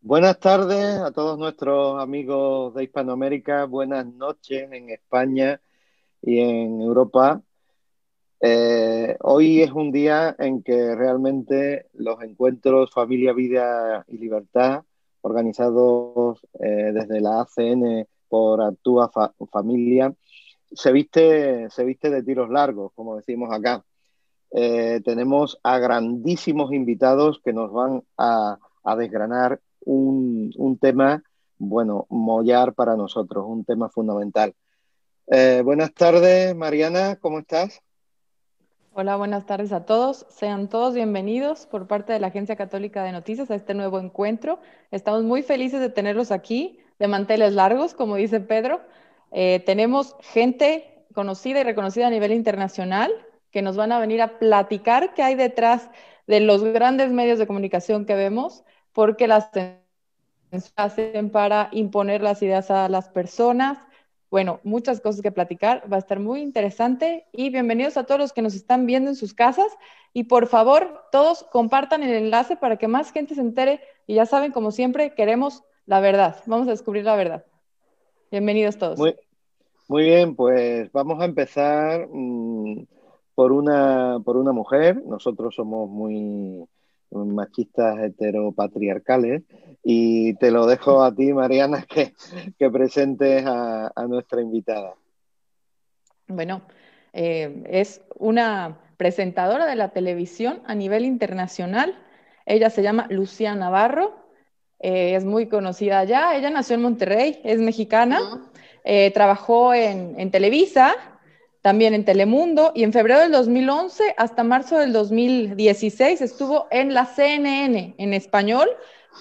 Buenas tardes a todos nuestros amigos de Hispanoamérica, buenas noches en España y en Europa. Hoy es un día en que realmente los encuentros Familia, Vida y Libertad, organizados desde la ACN por Actúa Familia, se viste de tiros largos, como decimos acá. Tenemos a grandísimos invitados que nos van a desgranar un tema, bueno, mollar para nosotros, un tema fundamental. Buenas tardes, Mariana, ¿cómo estás? Hola, buenas tardes a todos. Sean todos bienvenidos por parte de la Agencia Católica de Noticias a este nuevo encuentro. Estamos muy felices de tenerlos aquí, de manteles largos, como dice Pedro. Tenemos gente conocida y reconocida a nivel internacional que nos van a venir a platicar qué hay detrás de los grandes medios de comunicación que vemos, porque las hacen para imponer las ideas a las personas. Bueno, muchas cosas que platicar, va a estar muy interesante y bienvenidos a todos los que nos están viendo en sus casas y por favor todos compartan el enlace para que más gente se entere y ya saben, como siempre, queremos la verdad, vamos a descubrir la verdad. Bienvenidos todos. Muy, muy bien, pues vamos a empezar por una mujer. Nosotros somos muy machistas heteropatriarcales y te lo dejo a ti, Mariana, que presentes a nuestra invitada. Bueno, es una presentadora de la televisión a nivel internacional. Ella se llama Lucía Navarro, es muy conocida allá. Ella nació en Monterrey, es mexicana, trabajó en Televisa, también en Telemundo, y en febrero del 2011 hasta marzo del 2016 estuvo en la CNN en español,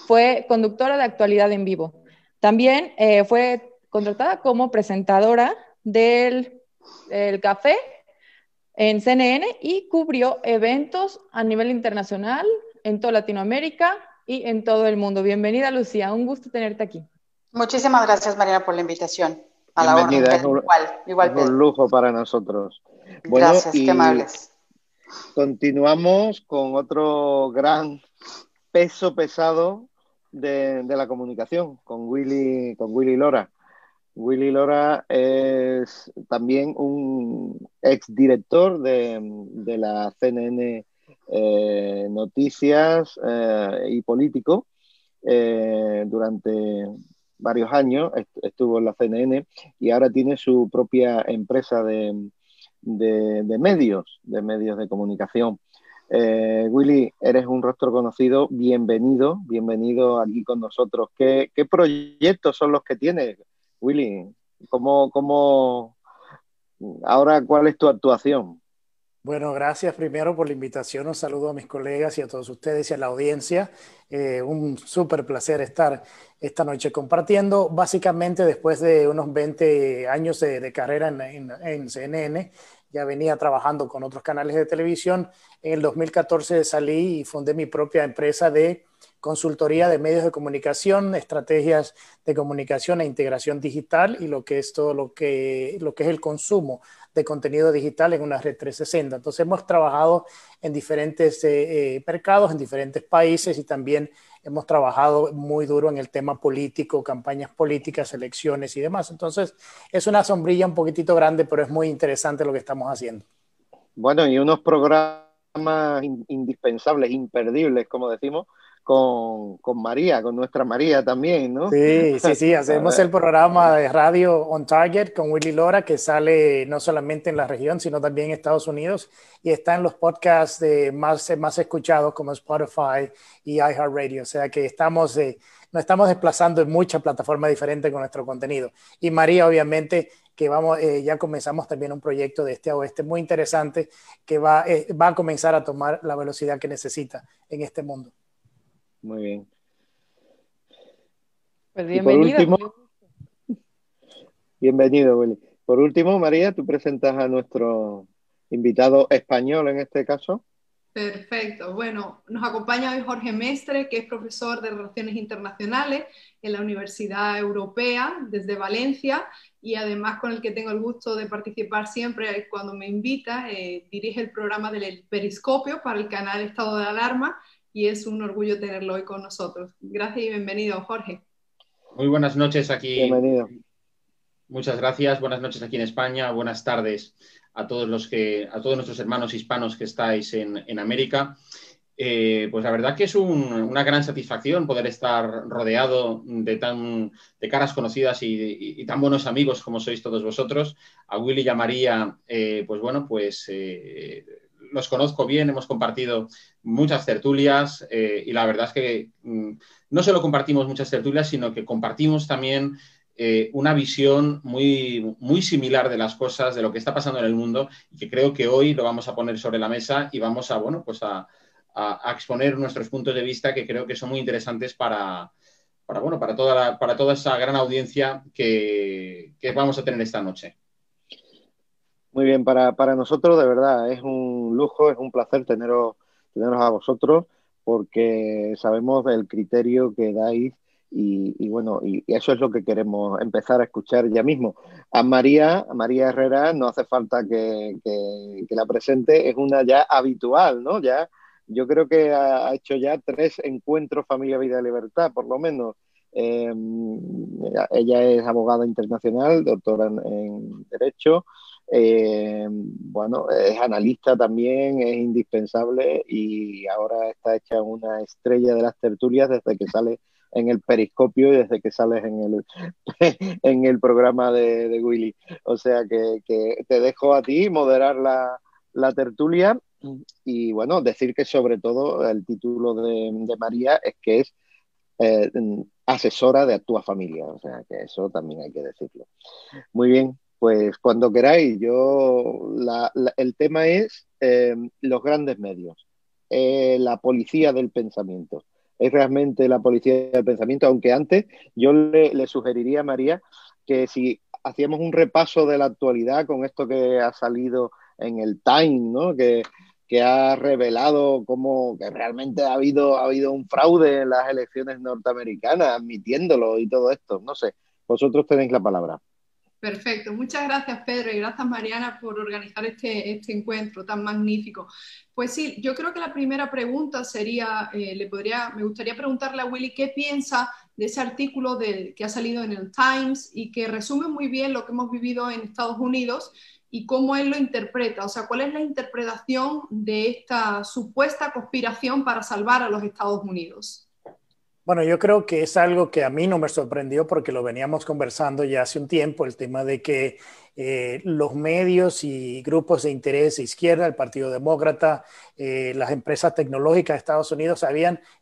fue conductora de actualidad en vivo. También fue contratada como presentadora del el café en CNN y cubrió eventos a nivel internacional en toda Latinoamérica y en todo el mundo. Bienvenida, Lucía, un gusto tenerte aquí. Muchísimas gracias, Mariana, por la invitación. A la orden, Bienvenida, Pedro. Igual, es igual, un Pedro. lujo para nosotros. Bueno, Gracias, qué y amables. continuamos con otro gran peso pesado de la comunicación, con Willy Lora. Willy Lora es también un exdirector de la CNN Noticias y político durante varios años, estuvo en la CNN y ahora tiene su propia empresa de medios de comunicación. Willy, eres un rostro conocido, bienvenido aquí con nosotros. ¿Qué proyectos son los que tienes, Willy? ¿Cómo, ahora cuál es tu actuación? Bueno, gracias primero por la invitación. Un saludo a mis colegas y a todos ustedes y a la audiencia. Un súper placer estar esta noche compartiendo. Básicamente, después de unos 20 años de carrera en CNN, ya venía trabajando con otros canales de televisión. En el 2014 salí y fundé mi propia empresa de consultoría de medios de comunicación, estrategias de comunicación e integración digital y lo que es todo lo que es el consumo de contenido digital en una red 360. Entonces hemos trabajado en diferentes mercados, en diferentes países y también hemos trabajado muy duro en el tema político, campañas políticas, elecciones y demás. Entonces es una sombrilla un poquitito grande, pero es muy interesante lo que estamos haciendo. Bueno, y unos programas indispensables, imperdibles, como decimos, con María, con nuestra María también, ¿no? Sí, sí, sí, A hacemos el ver, programa de radio On Target con Willy Lora que sale no solamente en la región, sino también en Estados Unidos y está en los podcasts más escuchados como Spotify y iHeartRadio. O sea que nos estamos desplazando en muchas plataformas diferentes con nuestro contenido. Y María, obviamente, que ya comenzamos también un proyecto de este a oeste muy interesante que va a comenzar a tomar la velocidad que necesita en este mundo. muy bien. Pues Y por bienvenido. último, bienvenido, Willy. Por último, María, tú presentas a nuestro invitado español en este caso. Perfecto. Bueno, nos acompaña hoy Jorge Mestre, que es profesor de Relaciones Internacionales en la Universidad Europea desde Valencia y además con el que tengo el gusto de participar siempre cuando me invita. Dirige el programa del Periscopio para el canal Estado de Alarma y es un orgullo tenerlo hoy con nosotros. Gracias y bienvenido, Jorge. Muy buenas noches aquí. Bienvenido. Muchas gracias. Buenas noches aquí en España. Buenas tardes a todos nuestros hermanos hispanos que estáis en América. Pues la verdad que es una gran satisfacción poder estar rodeado de caras conocidas y tan buenos amigos como sois todos vosotros. A Willy y a María, los conozco bien, hemos compartido muchas tertulias y la verdad es que no solo compartimos muchas tertulias, sino que compartimos también una visión muy, muy similar de las cosas, de lo que está pasando en el mundo, y que creo que hoy lo vamos a poner sobre la mesa y vamos a exponer nuestros puntos de vista, que creo que son muy interesantes para toda esa gran audiencia que vamos a tener esta noche. Muy bien, para nosotros de verdad es un lujo, es un placer teneros a vosotros, porque sabemos del criterio que dais y eso es lo que queremos empezar a escuchar ya mismo. A María Herrera no hace falta que la presente, es una ya habitual, ¿no? Ya, yo creo que ha hecho ya 3 encuentros Familia, Vida y Libertad, por lo menos. Ella es abogada internacional, doctora en Derecho. Es analista también, es indispensable y ahora está hecha una estrella de las tertulias desde que sale en el Periscopio y desde que sales en el programa de Willy. O sea que te dejo a ti moderar la tertulia y bueno, decir que sobre todo el título de María es que es asesora de Actúa Familia, o sea que eso también hay que decirlo. Muy bien, pues cuando queráis. El tema es los grandes medios, la policía del pensamiento. Es realmente la policía del pensamiento, aunque antes yo le sugeriría a María que si hacíamos un repaso de la actualidad con esto que ha salido en el Time, ¿no? Que ha revelado cómo que realmente ha habido un fraude en las elecciones norteamericanas, admitiéndolo y todo esto. No sé, vosotros tenéis la palabra. Perfecto, muchas gracias Pedro y gracias Mariana por organizar este encuentro tan magnífico. Pues sí, yo creo que la primera pregunta sería, me gustaría preguntarle a Willy qué piensa de ese artículo que ha salido en el Times y que resume muy bien lo que hemos vivido en Estados Unidos y cómo él lo interpreta, o sea, cuál es la interpretación de esta supuesta conspiración para salvar a los Estados Unidos. Bueno, yo creo que es algo que a mí no me sorprendió porque lo veníamos conversando ya hace un tiempo, el tema de que los medios y grupos de interés de izquierda, el Partido Demócrata, las empresas tecnológicas de Estados Unidos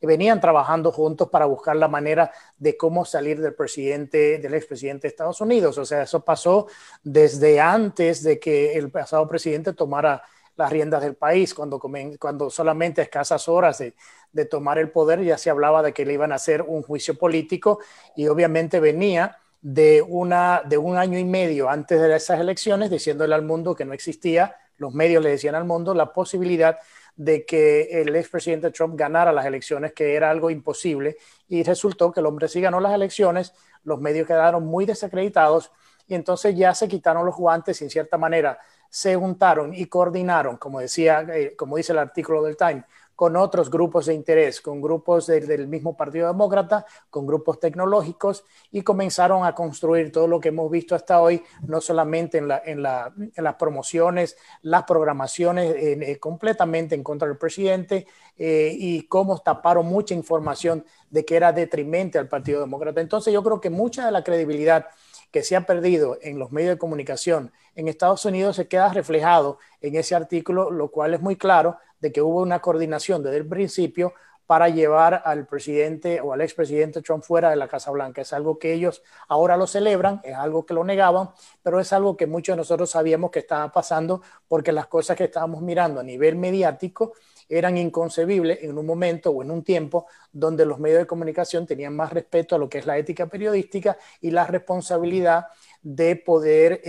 venían trabajando juntos para buscar la manera de cómo salir del expresidente de Estados Unidos. O sea, eso pasó desde antes de que el pasado presidente tomara las riendas del país, cuando solamente a escasas horas de tomar el poder ya se hablaba de que le iban a hacer un juicio político y obviamente venía de un año y medio antes de esas elecciones diciéndole al mundo que no existía, los medios le decían al mundo la posibilidad de que el expresidente Trump ganara las elecciones, que era algo imposible, y resultó que el hombre sí ganó las elecciones, los medios quedaron muy desacreditados y entonces ya se quitaron los guantes y en cierta manera se juntaron y coordinaron, como dice el artículo del Time, con otros grupos de interés, con grupos del mismo Partido Demócrata, con grupos tecnológicos y comenzaron a construir todo lo que hemos visto hasta hoy, no solamente en las promociones, las programaciones completamente en contra del presidente y cómo taparon mucha información de que era detrimente al Partido Demócrata. Entonces yo creo que mucha de la credibilidad que se ha perdido en los medios de comunicación en Estados Unidos se queda reflejado en ese artículo, lo cual es muy claro de que hubo una coordinación desde el principio para llevar al presidente o al expresidente Trump fuera de la Casa Blanca. Es algo que ellos ahora lo celebran, es algo que lo negaban, pero es algo que muchos de nosotros sabíamos que estaba pasando porque las cosas que estábamos mirando a nivel mediático eran inconcebibles en un momento o en un tiempo donde los medios de comunicación tenían más respeto a lo que es la ética periodística y la responsabilidad de poder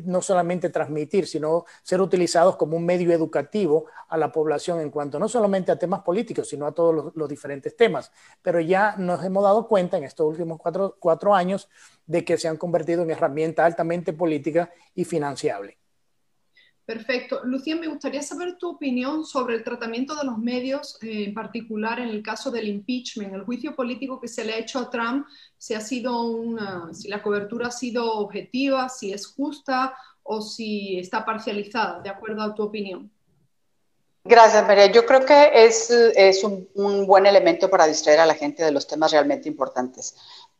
no solamente transmitir, sino ser utilizados como un medio educativo a la población en cuanto no solamente a temas políticos, sino a todos los diferentes temas. Pero ya nos hemos dado cuenta en estos últimos cuatro años de que se han convertido en herramienta altamente política y financiable. Perfecto. Lucía, me gustaría saber tu opinión sobre el tratamiento de los medios, en particular en el caso del impeachment, el juicio político que se le ha hecho a Trump, si la cobertura ha sido objetiva, si es justa o si está parcializada, de acuerdo a tu opinión. Gracias, María. Yo creo que es un buen elemento para distraer a la gente de los temas realmente importantes,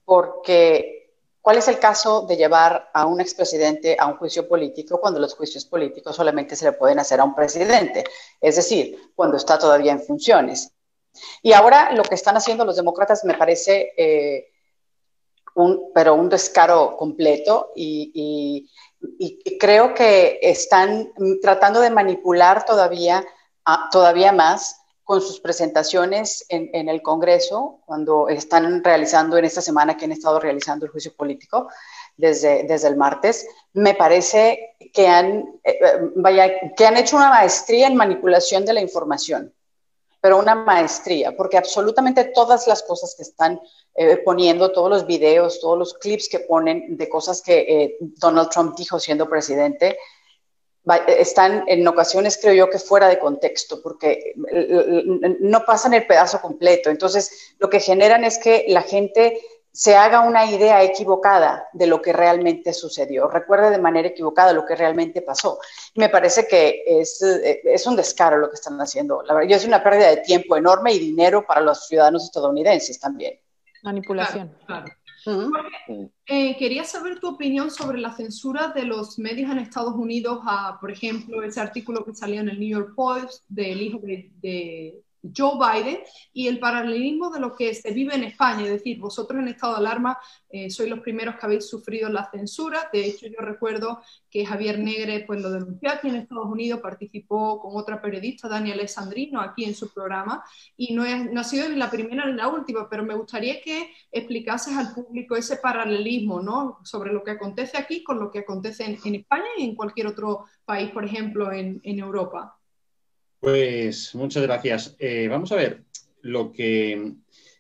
porque ¿cuál es el caso de llevar a un expresidente a un juicio político cuando los juicios políticos solamente se le pueden hacer a un presidente? Es decir, cuando está todavía en funciones. Y ahora lo que están haciendo los demócratas me parece un descaro completo y creo que están tratando de manipular todavía más con sus presentaciones en el Congreso, cuando están realizando en esta semana que han estado realizando el juicio político desde el martes. Me parece que han hecho una maestría en manipulación de la información, pero una maestría, porque absolutamente todas las cosas que están poniendo, todos los videos, todos los clips que ponen de cosas que Donald Trump dijo siendo presidente, están en ocasiones, creo yo, que fuera de contexto, porque no pasan el pedazo completo. Entonces, lo que generan es que la gente se haga una idea equivocada de lo que realmente sucedió, recuerde de manera equivocada lo que realmente pasó. Me parece que es un descaro lo que están haciendo. La verdad, es una pérdida de tiempo enorme y dinero para los ciudadanos estadounidenses también. Manipulación. Claro. Jorge, quería saber tu opinión sobre la censura de los medios en Estados Unidos a, por ejemplo, ese artículo que salió en el New York Post del hijo de Joe Biden y el paralelismo de lo que se vive en España. Es decir, vosotros en estado de alarma sois los primeros que habéis sufrido la censura. De hecho, yo recuerdo que Javier Negre pues, lo denunció aquí en Estados Unidos, participó con otra periodista, Dani Alessandrino, aquí en su programa, y no ha sido ni la primera ni la última, pero me gustaría que explicases al público ese paralelismo, ¿no? Sobre lo que acontece aquí con lo que acontece en España y en cualquier otro país, por ejemplo, en Europa. Pues muchas gracias. Vamos a ver, lo que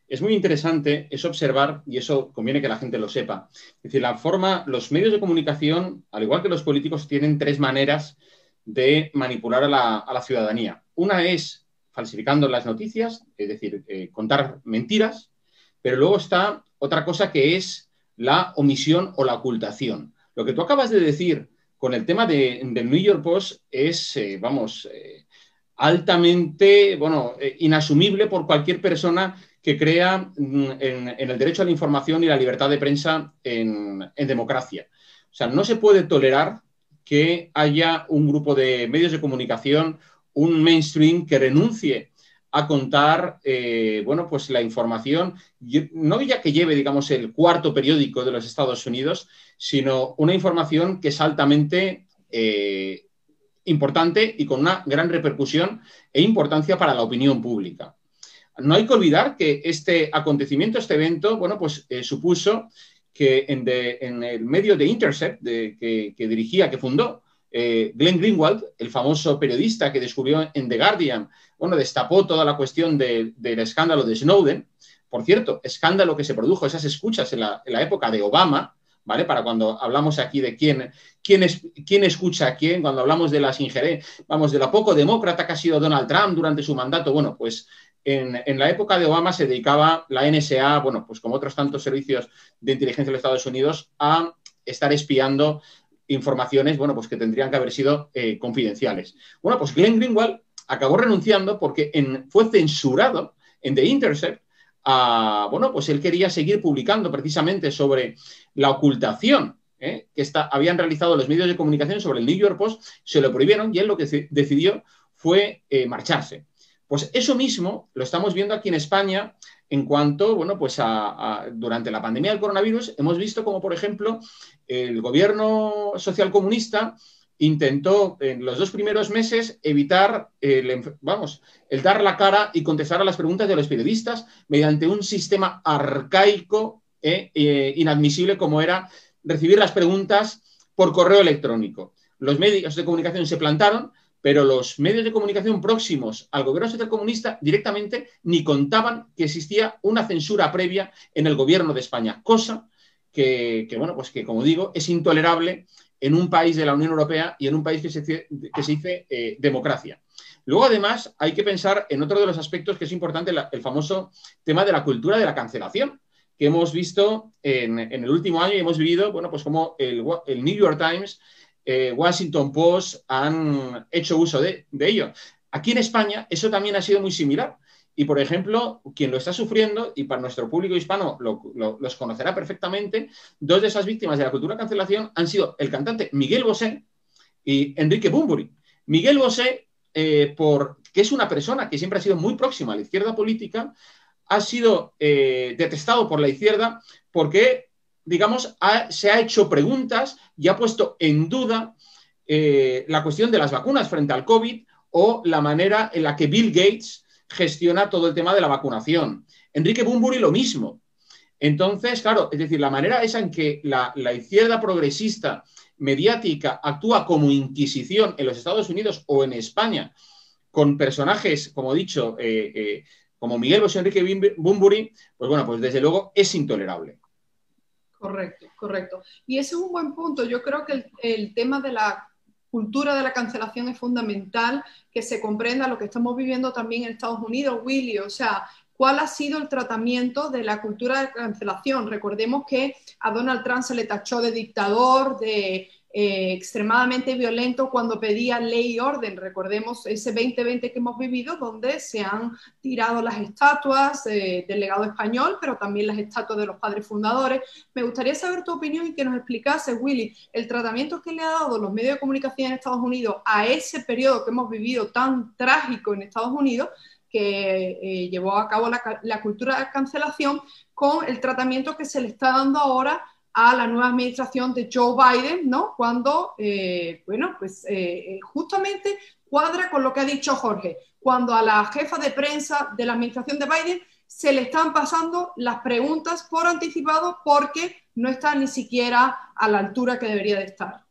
es muy interesante es observar, y eso conviene que la gente lo sepa, es decir, los medios de comunicación, al igual que los políticos, tienen tres maneras de manipular a la ciudadanía. Una es falsificando las noticias, es decir, contar mentiras, pero luego está otra cosa que es la omisión o la ocultación. Lo que tú acabas de decir con el tema del New York Post es, altamente, inasumible por cualquier persona que crea en el derecho a la información y la libertad de prensa en democracia. O sea, no se puede tolerar que haya un grupo de medios de comunicación, un mainstream que renuncie a contar, pues la información, no ya que lleve, digamos, el cuarto periódico de los Estados Unidos, sino una información que es altamente importante y con una gran repercusión e importancia para la opinión pública. No hay que olvidar que este acontecimiento, este evento, supuso que en el medio de Intercept, que fundó Glenn Greenwald, el famoso periodista que descubrió en The Guardian, destapó toda la cuestión del escándalo de Snowden. Por cierto, escándalo que se produjo, esas escuchas en la época de Obama, ¿vale? Para cuando hablamos aquí de quién escucha a quién, cuando hablamos de las injerencias, de lo poco demócrata que ha sido Donald Trump durante su mandato, en la época de Obama se dedicaba la NSA, como otros tantos servicios de inteligencia de los Estados Unidos, a estar espiando informaciones, que tendrían que haber sido confidenciales. Glenn Greenwald acabó renunciando porque fue censurado en The Intercept. Él quería seguir publicando precisamente sobre la ocultación que habían realizado los medios de comunicación sobre el New York Post, se lo prohibieron y él lo que decidió fue marcharse. Pues eso mismo lo estamos viendo aquí en España en cuanto, durante la pandemia del coronavirus hemos visto como, por ejemplo, el gobierno socialcomunista intentó en los 2 primeros meses evitar el dar la cara y contestar a las preguntas de los periodistas mediante un sistema arcaico inadmisible como era recibir las preguntas por correo electrónico. Los medios de comunicación se plantaron, pero los medios de comunicación próximos al gobierno socialcomunista directamente ni contaban que existía una censura previa en el gobierno de España, cosa que como digo, es intolerable en un país de la Unión Europea y en un país que se dice democracia. Luego, además, hay que pensar en otro de los aspectos que es importante, el famoso tema de la cultura de la cancelación, que hemos visto en el último año y hemos vivido, bueno, pues como el New York Times, Washington Post han hecho uso de ello. Aquí en España eso también ha sido muy similar. Y, por ejemplo, quien lo está sufriendo, y para nuestro público hispano los conocerá perfectamente, dos de esas víctimas de la cultura de cancelación han sido el cantante Miguel Bosé y Enrique Bunbury. Miguel Bosé, que es una persona que siempre ha sido muy próxima a la izquierda política, ha sido detestado por la izquierda porque, digamos, se ha hecho preguntas y ha puesto en duda la cuestión de las vacunas frente al COVID o la manera en la que Bill Gates gestiona todo el tema de la vacunación. Enrique Bunbury lo mismo. Entonces, claro, es decir, la manera esa en que la izquierda progresista mediática actúa como inquisición en los Estados Unidos o en España con personajes, como he dicho, como Miguel Bosé, Enrique Bunbury, pues bueno, pues desde luego es intolerable. Correcto, correcto. Y ese es un buen punto. Yo creo que el tema de la cultura de la cancelación es fundamental, que se comprenda lo que estamos viviendo también en Estados Unidos, Willy. O sea, ¿cuál ha sido el tratamiento de la cultura de cancelación? Recordemos que a Donald Trump se le tachó de dictador, de extremadamente violento cuando pedía ley y orden. Recordemos ese 2020 que hemos vivido, donde se han tirado las estatuas del legado español, pero también las estatuas de los padres fundadores. Me gustaría saber tu opinión y que nos explicase, Willy, el tratamiento que le ha dado los medios de comunicación en Estados Unidos a ese periodo que hemos vivido tan trágico en Estados Unidos, que llevó a cabo la cultura de cancelación, con el tratamiento que se le está dando ahora a la nueva administración de Joe Biden, ¿no? Cuando, bueno, pues justamente cuadra con lo que ha dicho Jorge, cuando a la jefa de prensa de la administración de Biden se le están pasando las preguntas por anticipado porque no está ni siquiera a la altura que debería de estar.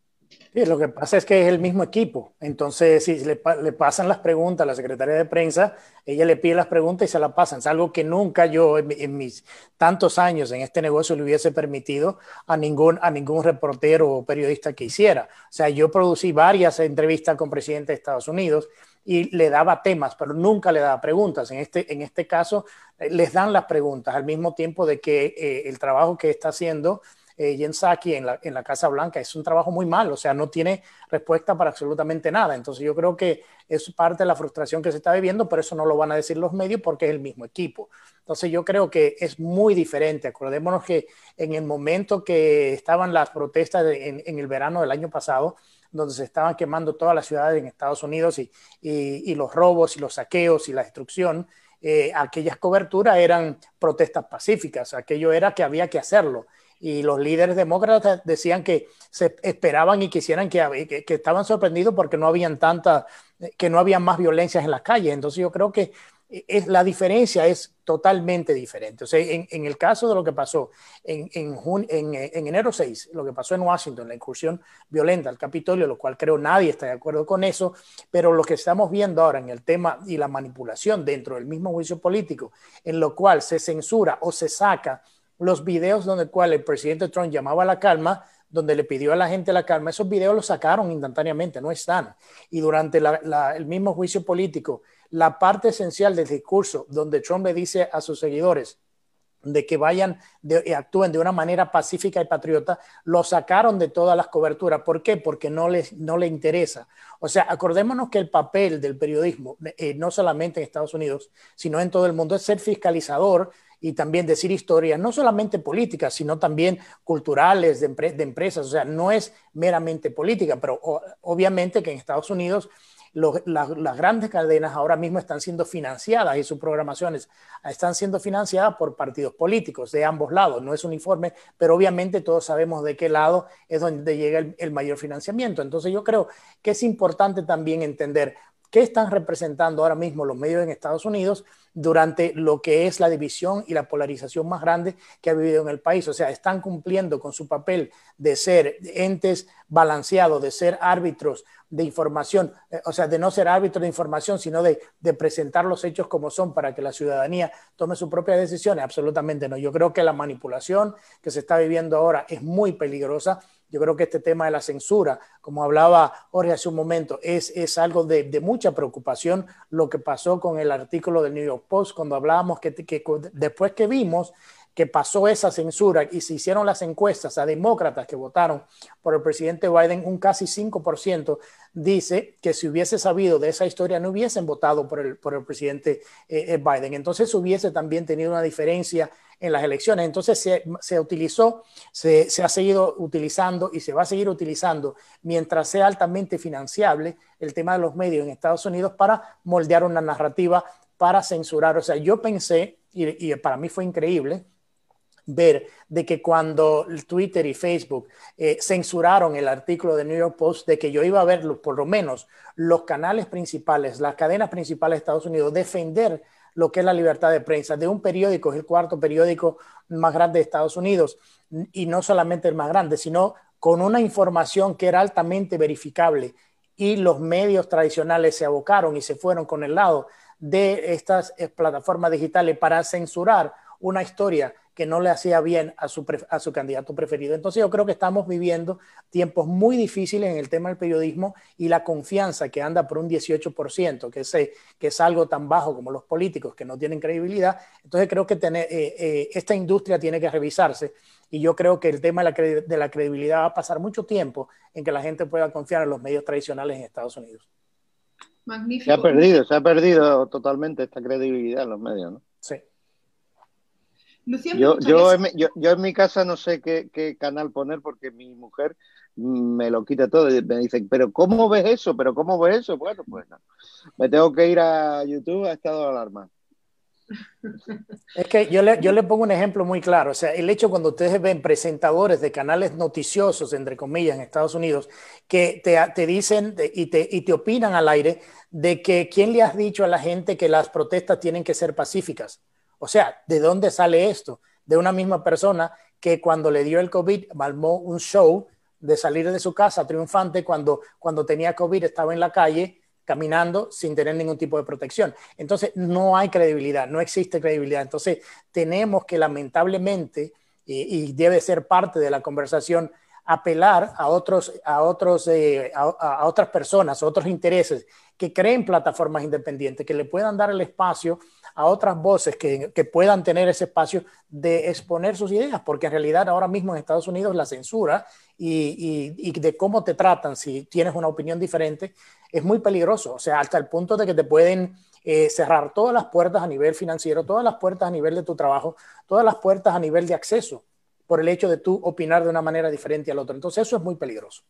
Sí, lo que pasa es que es el mismo equipo. Entonces, si le pasan las preguntas a la secretaria de prensa, ella le pide las preguntas y se las pasan. Es algo que nunca yo en mis tantos años en este negocio le hubiese permitido a ningún reportero o periodista que hiciera. O sea, yo producí varias entrevistas con presidentes de Estados Unidos y le daba temas, pero nunca le daba preguntas. En este caso, les dan las preguntas al mismo tiempo de que el trabajo que está haciendo Jen Psaki en la Casa Blanca es un trabajo muy malo, o sea, no tiene respuesta para absolutamente nada. Entonces yo creo que es parte de la frustración que se está viviendo, pero eso no lo van a decir los medios porque es el mismo equipo. Entonces yo creo que es muy diferente. Acordémonos que en el momento que estaban las protestas en el verano del año pasado, donde se estaban quemando todas las ciudades en Estados Unidos y los robos y los saqueos y la destrucción, aquellas coberturas eran protestas pacíficas, aquello era que había que hacerlo. Y los líderes demócratas decían que se esperaban y quisieran que estaban sorprendidos porque no había más violencias en las calles. Entonces yo creo que la diferencia es totalmente diferente. O sea, en el caso de lo que pasó en enero 6, lo que pasó en Washington, la incursión violenta al Capitolio, lo cual creo nadie está de acuerdo con eso, pero lo que estamos viendo ahora en el tema y la manipulación dentro del mismo juicio político, en lo cual se censura o se saca los videos donde el presidente Trump llamaba a la calma, donde le pidió a la gente la calma, esos videos los sacaron instantáneamente, no están. Y durante el mismo juicio político, la parte esencial del discurso, donde Trump le dice a sus seguidores de que actúen de una manera pacífica y patriota, lo sacaron de todas las coberturas. ¿Por qué? Porque no le interesa. O sea, acordémonos que el papel del periodismo, no solamente en Estados Unidos, sino en todo el mundo, es ser fiscalizador y también decir historias, no solamente políticas, sino también culturales, de empresas. O sea, no es meramente política, pero obviamente que en Estados Unidos las grandes cadenas ahora mismo están siendo financiadas y sus programaciones están siendo financiadas por partidos políticos de ambos lados. No es uniforme, pero obviamente todos sabemos de qué lado es donde llega el mayor financiamiento. Entonces yo creo que es importante también entender qué están representando ahora mismo los medios en Estados Unidos durante lo que es la división y la polarización más grande que ha vivido en el país. O sea, están cumpliendo con su papel de ser entes balanceados, de ser árbitros de información, o sea, de no ser árbitros de información, sino de presentar los hechos como son para que la ciudadanía tome sus propias decisiones. Absolutamente no. Yo creo que la manipulación que se está viviendo ahora es muy peligrosa Yo creo que este tema de la censura, como hablaba Jorge hace un momento, es algo de mucha preocupación. Lo que pasó con el artículo del New York Post, cuando hablábamos que después que vimos que pasó esa censura y se hicieron las encuestas a demócratas que votaron por el presidente Biden, un casi 5% dice que si hubiese sabido de esa historia no hubiesen votado por el presidente Biden. Entonces hubiese también tenido una diferencia en las elecciones. Entonces se utilizó, se ha seguido utilizando y se va a seguir utilizando mientras sea altamente financiable el tema de los medios en Estados Unidos para moldear una narrativa, para censurar. O sea, yo pensé, y para mí fue increíble, ver de que cuando Twitter y Facebook censuraron el artículo de New York Post, de que yo iba a ver por lo menos los canales principales, las cadenas principales de Estados Unidos defender lo que es la libertad de prensa de un periódico, es el cuarto periódico más grande de Estados Unidos, y no solamente el más grande, sino con una información que era altamente verificable, y los medios tradicionales se abocaron y se fueron con el lado de estas plataformas digitales para censurar una historia que no le hacía bien a su candidato preferido. Entonces yo creo que estamos viviendo tiempos muy difíciles en el tema del periodismo, y la confianza que anda por un 18%, que es algo tan bajo como los políticos que no tienen credibilidad. Entonces creo que esta industria tiene que revisarse, y yo creo que el tema de la credibilidad va a pasar mucho tiempo en que la gente pueda confiar en los medios tradicionales en Estados Unidos. Magnífico. Se ha perdido totalmente esta credibilidad en los medios, ¿no? Sí. Lucía, yo en mi casa no sé qué canal poner, porque mi mujer me lo quita todo y me dice, ¿pero cómo ves eso? ¿Pero cómo ves eso? Bueno, pues no. Me tengo que ir a YouTube a estado de alarma. Es que yo le pongo un ejemplo muy claro. O sea, el hecho cuando ustedes ven presentadores de canales noticiosos, entre comillas, en Estados Unidos, que te dicen y te opinan al aire de que ¿quién le has dicho a la gente que las protestas tienen que ser pacíficas? O sea, ¿de dónde sale esto? De una misma persona que cuando le dio el COVID armó un show de salir de su casa triunfante cuando tenía COVID, estaba en la calle caminando sin tener ningún tipo de protección. Entonces no hay credibilidad, no existe credibilidad. Entonces tenemos que lamentablemente, y debe ser parte de la conversación, apelar a otras personas, a otros intereses que creen plataformas independientes, que le puedan dar el espacio a otras voces que puedan tener ese espacio de exponer sus ideas, porque en realidad ahora mismo en Estados Unidos la censura y de cómo te tratan si tienes una opinión diferente es muy peligroso. O sea, hasta el punto de que te pueden cerrar todas las puertas a nivel financiero, todas las puertas a nivel de tu trabajo, todas las puertas a nivel de acceso, por el hecho de tú opinar de una manera diferente al otro. Entonces eso es muy peligroso.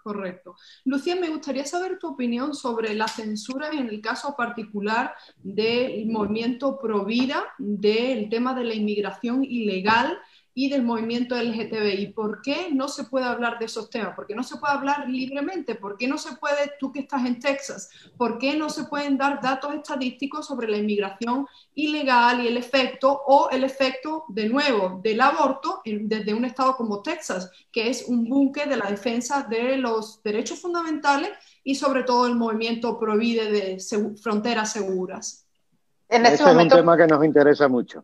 Correcto. Lucía, me gustaría saber tu opinión sobre la censura en el caso particular del movimiento Provida, del tema de la inmigración ilegal y del movimiento LGTBI. ¿Por qué no se puede hablar de esos temas? ¿Por qué no se puede hablar libremente? ¿Por qué no se puede, tú que estás en Texas, por qué no se pueden dar datos estadísticos sobre la inmigración ilegal y el efecto, de nuevo, del aborto desde un estado como Texas, que es un buque de la defensa de los derechos fundamentales y sobre todo el movimiento Provida de fronteras seguras? En este Ese momento, es un tema que nos interesa mucho.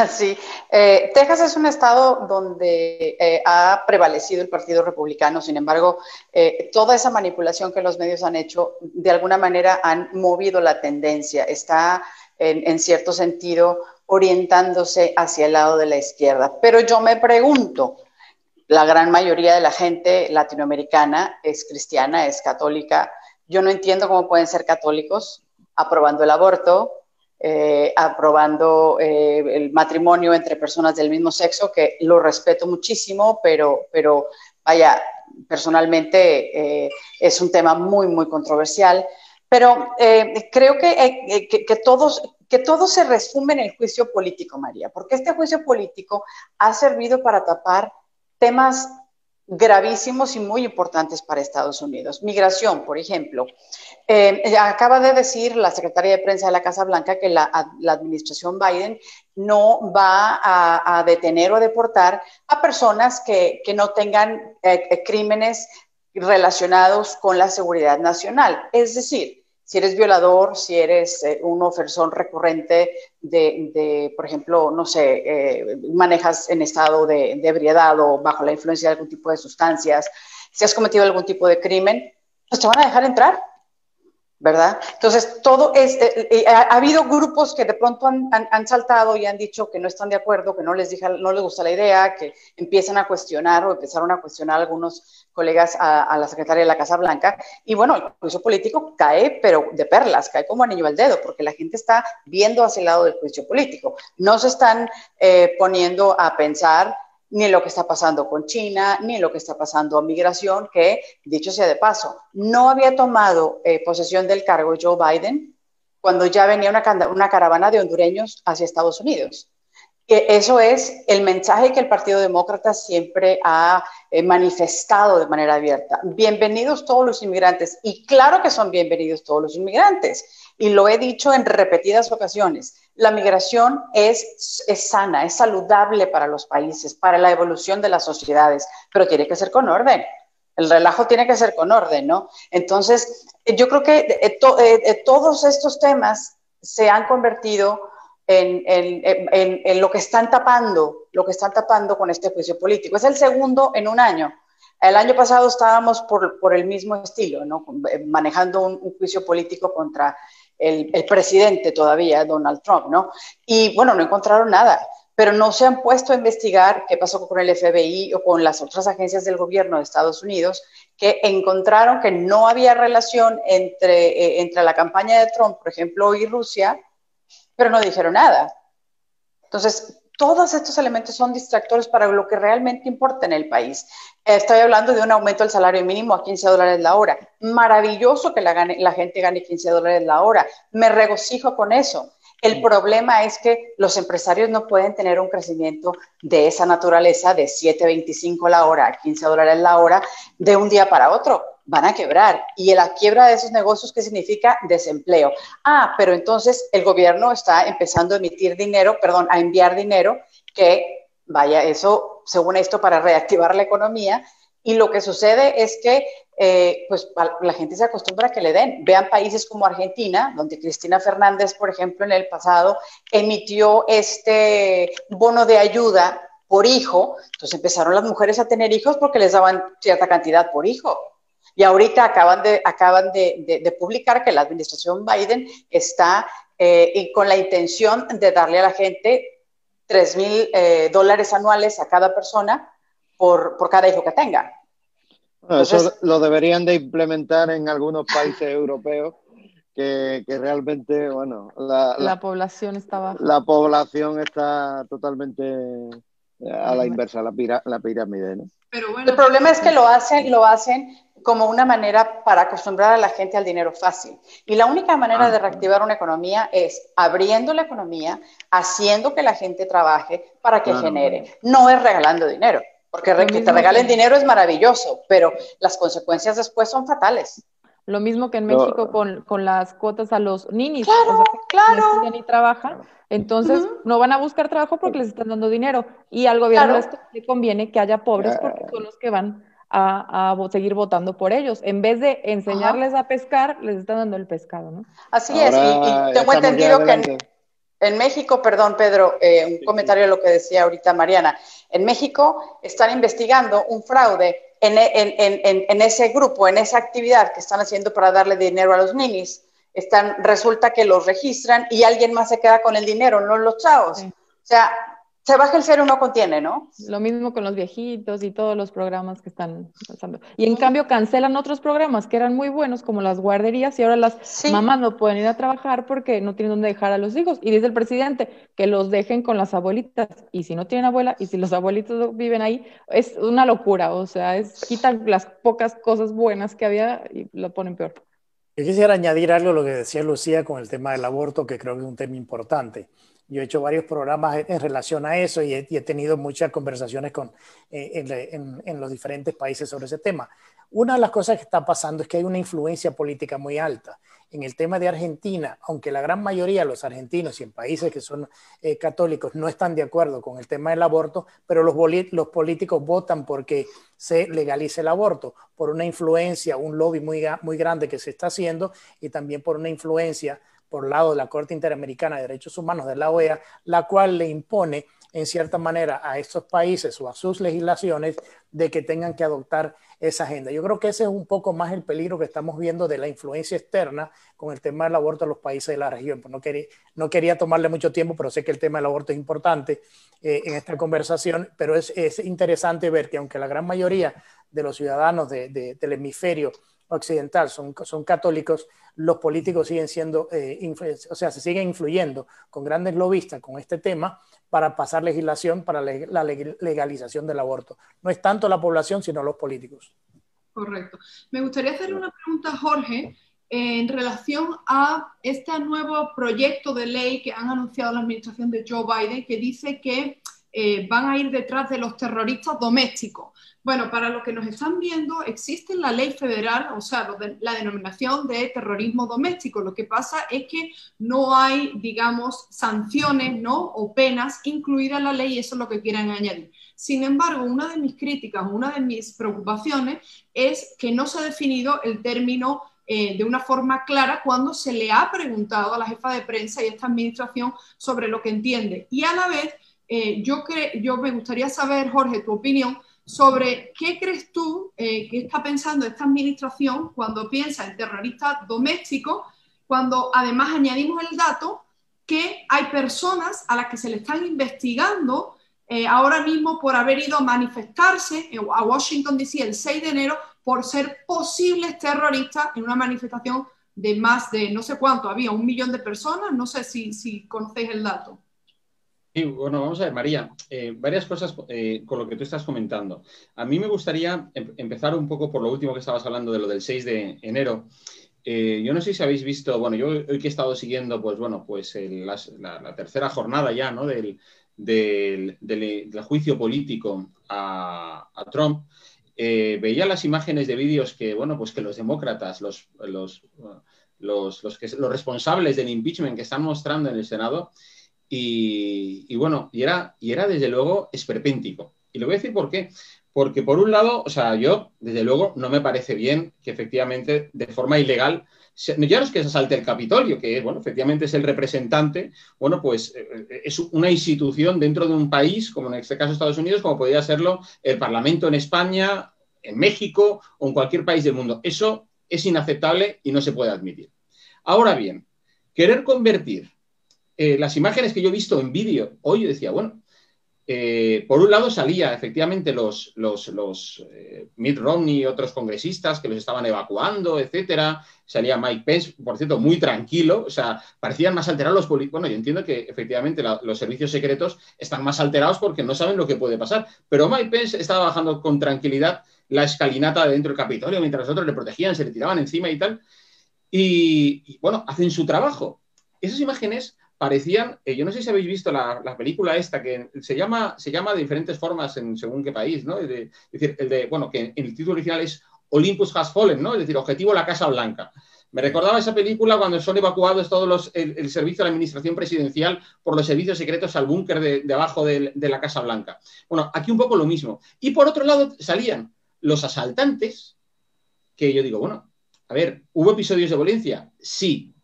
Sí, Texas es un estado donde ha prevalecido el Partido Republicano. Sin embargo, toda esa manipulación que los medios han hecho, de alguna manera han movido la tendencia, está en cierto sentido orientándose hacia el lado de la izquierda. Pero yo me pregunto, la gran mayoría de la gente latinoamericana es cristiana, es católica. Yo no entiendo cómo pueden ser católicos aprobando el aborto, aprobando el matrimonio entre personas del mismo sexo, que lo respeto muchísimo, pero vaya, personalmente es un tema muy, muy controversial. Pero creo que todo se resume en el juicio político, María, porque este juicio político ha servido para tapar temas gravísimos y muy importantes para Estados Unidos. Migración, por ejemplo. Acaba de decir la secretaria de prensa de la Casa Blanca que la administración Biden no va a detener o deportar a personas que no tengan crímenes relacionados con la seguridad nacional. Es decir, Si eres violador, si eres un ofensor recurrente por ejemplo, no sé, manejas en estado de ebriedad o bajo la influencia de algún tipo de sustancias, si has cometido algún tipo de crimen, pues te van a dejar entrar, ¿verdad? Entonces, todo es, ha habido grupos que de pronto han saltado y han dicho que no están de acuerdo, que no les gusta la idea, que empiezan a cuestionar o empezaron a cuestionar algunos colegas a la secretaria de la Casa Blanca. Y bueno, el juicio político cae, pero de perlas, cae como anillo al dedo, porque la gente está viendo hacia el lado del juicio político. No se están poniendo a pensar ni lo que está pasando con China, ni lo que está pasando a migración, que, dicho sea de paso, no había tomado posesión del cargo Joe Biden cuando ya venía una caravana de hondureños hacia Estados Unidos. Eso es el mensaje que el Partido Demócrata siempre ha manifestado de manera abierta. Bienvenidos todos los inmigrantes. Y claro que son bienvenidos todos los inmigrantes. Y lo he dicho en repetidas ocasiones. La migración es sana, es saludable para los países, para la evolución de las sociedades, pero tiene que ser con orden. El relajo tiene que ser con orden, ¿no? Entonces, yo creo que todos estos temas se han convertido en lo que están tapando con este juicio político. Es el segundo en un año. El año pasado estábamos por el mismo estilo, ¿no? Manejando un juicio político contra el presidente todavía, Donald Trump, ¿no? Y bueno, no encontraron nada, pero no se han puesto a investigar qué pasó con el FBI o con las otras agencias del gobierno de Estados Unidos, que encontraron que no había relación entre la campaña de Trump, por ejemplo, y Rusia, pero no dijeron nada. Entonces, todos estos elementos son distractores para lo que realmente importa en el país. Estoy hablando de un aumento del salario mínimo a $15 la hora. Maravilloso que la gente gane $15 la hora. Me regocijo con eso. El problema es que los empresarios no pueden tener un crecimiento de esa naturaleza de $7.25 la hora a $15 la hora de un día para otro. Van a quebrar. Y la quiebra de esos negocios, ¿qué significa? Desempleo. Pero entonces el gobierno está empezando a enviar dinero que, vaya, eso, según esto, para reactivar la economía. Y lo que sucede es que pues la gente se acostumbra a que le den. Vean países como Argentina, donde Cristina Fernández, por ejemplo, en el pasado emitió este bono de ayuda por hijo. Entonces empezaron las mujeres a tener hijos porque les daban cierta cantidad por hijo. Y ahorita acaban de publicar que la administración Biden está con la intención de darle a la gente $3,000 anuales a cada persona por cada hijo que tenga. Bueno, eso lo deberían de implementar en algunos países europeos que realmente, bueno, la población está baja. La población está totalmente a la inversa, la pirámide, ¿no? Pero bueno, el problema es que lo hacen como una manera para acostumbrar a la gente al dinero fácil. Y la única manera de reactivar una economía es abriendo la economía, haciendo que la gente trabaje para que genere. No es regalando dinero, porque que te regalen dinero es maravilloso, pero las consecuencias después son fatales. Lo mismo que en México con las cuotas a los ninis. Claro, o sea, que claro. no estudian ni trabajan, entonces no van a buscar trabajo porque les están dando dinero. Y al gobierno le conviene que haya pobres porque son los que van a seguir votando por ellos. En vez de enseñarles a pescar, les están dando el pescado, ¿no? Así es, y tengo entendido que en México, perdón Pedro, un comentario a lo que decía ahorita Mariana, en México están investigando un fraude en ese grupo, en esa actividad que están haciendo para darle dinero a los ninis. Resulta que los registran y alguien más se queda con el dinero, no los chavos. Sí. O sea, se baja el cero, no contiene, ¿no? Lo mismo con los viejitos y todos los programas que están pasando. Y en cambio cancelan otros programas que eran muy buenos, como las guarderías, y ahora las mamás no pueden ir a trabajar porque no tienen dónde dejar a los hijos. Y dice el presidente que los dejen con las abuelitas. Y si no tienen abuela, y si los abuelitos viven ahí, es una locura. O sea, quitan las pocas cosas buenas que había y lo ponen peor. Yo quisiera añadir algo a lo que decía Lucía con el tema del aborto, que creo que es un tema importante. Yo he hecho varios programas en relación a eso y he tenido muchas conversaciones en los diferentes países sobre ese tema. Una de las cosas que está pasando es que hay una influencia política muy alta. En el tema de Argentina, aunque la gran mayoría de los argentinos y en países que son católicos no están de acuerdo con el tema del aborto, pero los políticos votan porque se legalice el aborto, por una influencia, un lobby muy grande que se está haciendo y también por una influencia por lado de la Corte Interamericana de Derechos Humanos de la OEA, la cual le impone en cierta manera a estos países o a sus legislaciones de que tengan que adoptar esa agenda. Yo creo que ese es un poco más el peligro que estamos viendo de la influencia externa con el tema del aborto en los países de la región. Pues no quería tomarle mucho tiempo, pero sé que el tema del aborto es importante en esta conversación, pero es interesante ver que aunque la gran mayoría de los ciudadanos del hemisferio occidental son católicos, los políticos siguen siendo, se siguen influyendo con grandes lobistas con este tema para pasar legislación para la legalización del aborto. No es tanto la población, sino los políticos. Correcto. Me gustaría hacerle una pregunta a Jorge en relación a este nuevo proyecto de ley que han anunciado la administración de Joe Biden, que dice que van a ir detrás de los terroristas domésticos. Bueno, para los que nos están viendo, existe la ley federal, o sea, la denominación de terrorismo doméstico. Lo que pasa es que no hay, digamos, sanciones, ¿no?, o penas incluidas en la ley, y eso es lo que quieren añadir. Sin embargo, una de mis críticas, una de mis preocupaciones es que no se ha definido el término de una forma clara cuando se le ha preguntado a la jefa de prensa y a esta administración sobre lo que entiende. Y a la vez, yo me gustaría saber, Jorge, tu opinión sobre qué crees tú que está pensando esta administración cuando piensa en terroristas domésticos, cuando además añadimos el dato que hay personas a las que se le están investigando ahora mismo por haber ido a manifestarse a Washington, D.C. el 6 de enero por ser posibles terroristas en una manifestación de más de no sé cuánto, había 1 millón de personas, no sé si conocéis el dato. Sí, bueno, vamos a ver, María, varias cosas con lo que tú estás comentando. A mí me gustaría empezar un poco por lo último que estabas hablando de lo del 6 de enero. Yo no sé si habéis visto, bueno, yo hoy que he estado siguiendo, pues bueno, pues la tercera jornada ya, ¿no?, del juicio político a Trump, veía las imágenes de vídeos que, bueno, pues que los demócratas, los responsables del impeachment que están mostrando en el Senado. Y bueno, y era desde luego esperpéntico. Y le voy a decir por qué. Porque por un lado, o sea, yo desde luego no me parece bien que efectivamente de forma ilegal, ya no es que se salte el Capitolio, que bueno, efectivamente es el representante, bueno, pues es una institución dentro de un país, como en este caso Estados Unidos, como podría serlo el Parlamento en España, en México o en cualquier país del mundo. Eso es inaceptable y no se puede admitir. Ahora bien, querer convertir las imágenes que yo he visto en vídeo, hoy yo decía, bueno, por un lado salía efectivamente los Mitt Romney y otros congresistas que los estaban evacuando, etcétera. Salía Mike Pence, por cierto, muy tranquilo, o sea, parecían más alterados los políticos. Bueno, yo entiendo que efectivamente los servicios secretos están más alterados porque no saben lo que puede pasar, pero Mike Pence estaba bajando con tranquilidad la escalinata de dentro del Capitolio mientras los otros le protegían, se le tiraban encima y tal. Y bueno, hacen su trabajo. Esas imágenes parecían, yo no sé si habéis visto la película esta, que se llama de diferentes formas según qué país, ¿no? Es decir, bueno, que en el título original es Olympus Has Fallen, ¿no? Es decir, Objetivo la Casa Blanca. Me recordaba esa película cuando son evacuados todos el servicio de la administración presidencial por los servicios secretos al búnker debajo de la Casa Blanca. Bueno, aquí un poco lo mismo. Y por otro lado salían los asaltantes, que yo digo, bueno, a ver, ¿hubo episodios de violencia? Sí,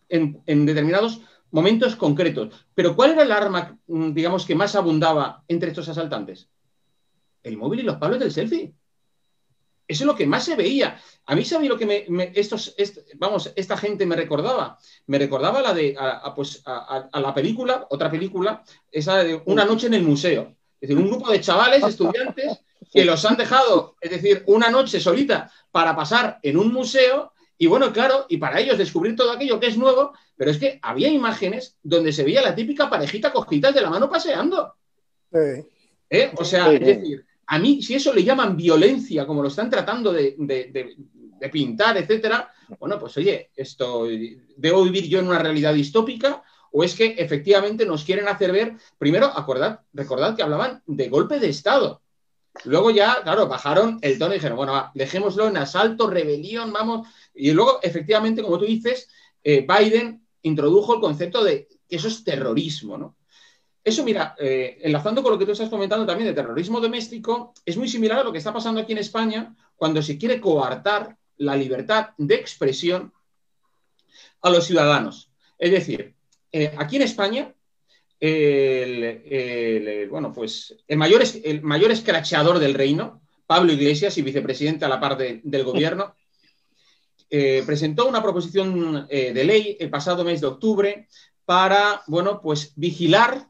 en determinados momentos concretos. Pero ¿cuál era el arma, digamos, que más abundaba entre estos asaltantes? El móvil y los palos del selfie. Eso es lo que más se veía. A mí, ¿sabéis lo que esta gente me recordaba? Me recordaba a la película, otra película, esa de Una noche en el museo. Es decir, un grupo de chavales, estudiantes, que los han dejado, es decir, una noche solita para pasar en un museo. Y bueno, claro, y para ellos descubrir todo aquello que es nuevo, pero es que había imágenes donde se veía la típica parejita cogidas de la mano paseando. O sea, es decir, a mí, si eso le llaman violencia, como lo están tratando de pintar, etcétera, bueno, pues oye, esto, ¿debo vivir yo en una realidad distópica o es que efectivamente nos quieren hacer ver, primero, recordad que hablaban de golpe de Estado. Luego ya, claro, bajaron el tono y dijeron, bueno, va, dejémoslo en asalto, rebelión, vamos. Y luego, efectivamente, como tú dices, Biden introdujo el concepto de que eso es terrorismo, ¿no? Eso, mira, enlazando con lo que tú estás comentando también de terrorismo doméstico, es muy similar a lo que está pasando aquí en España cuando se quiere coartar la libertad de expresión a los ciudadanos. Es decir, aquí en España, bueno, pues el mayor escracheador del reino, Pablo Iglesias, y vicepresidente a la par del gobierno, presentó una proposición de ley el pasado mes de octubre para, bueno, pues vigilar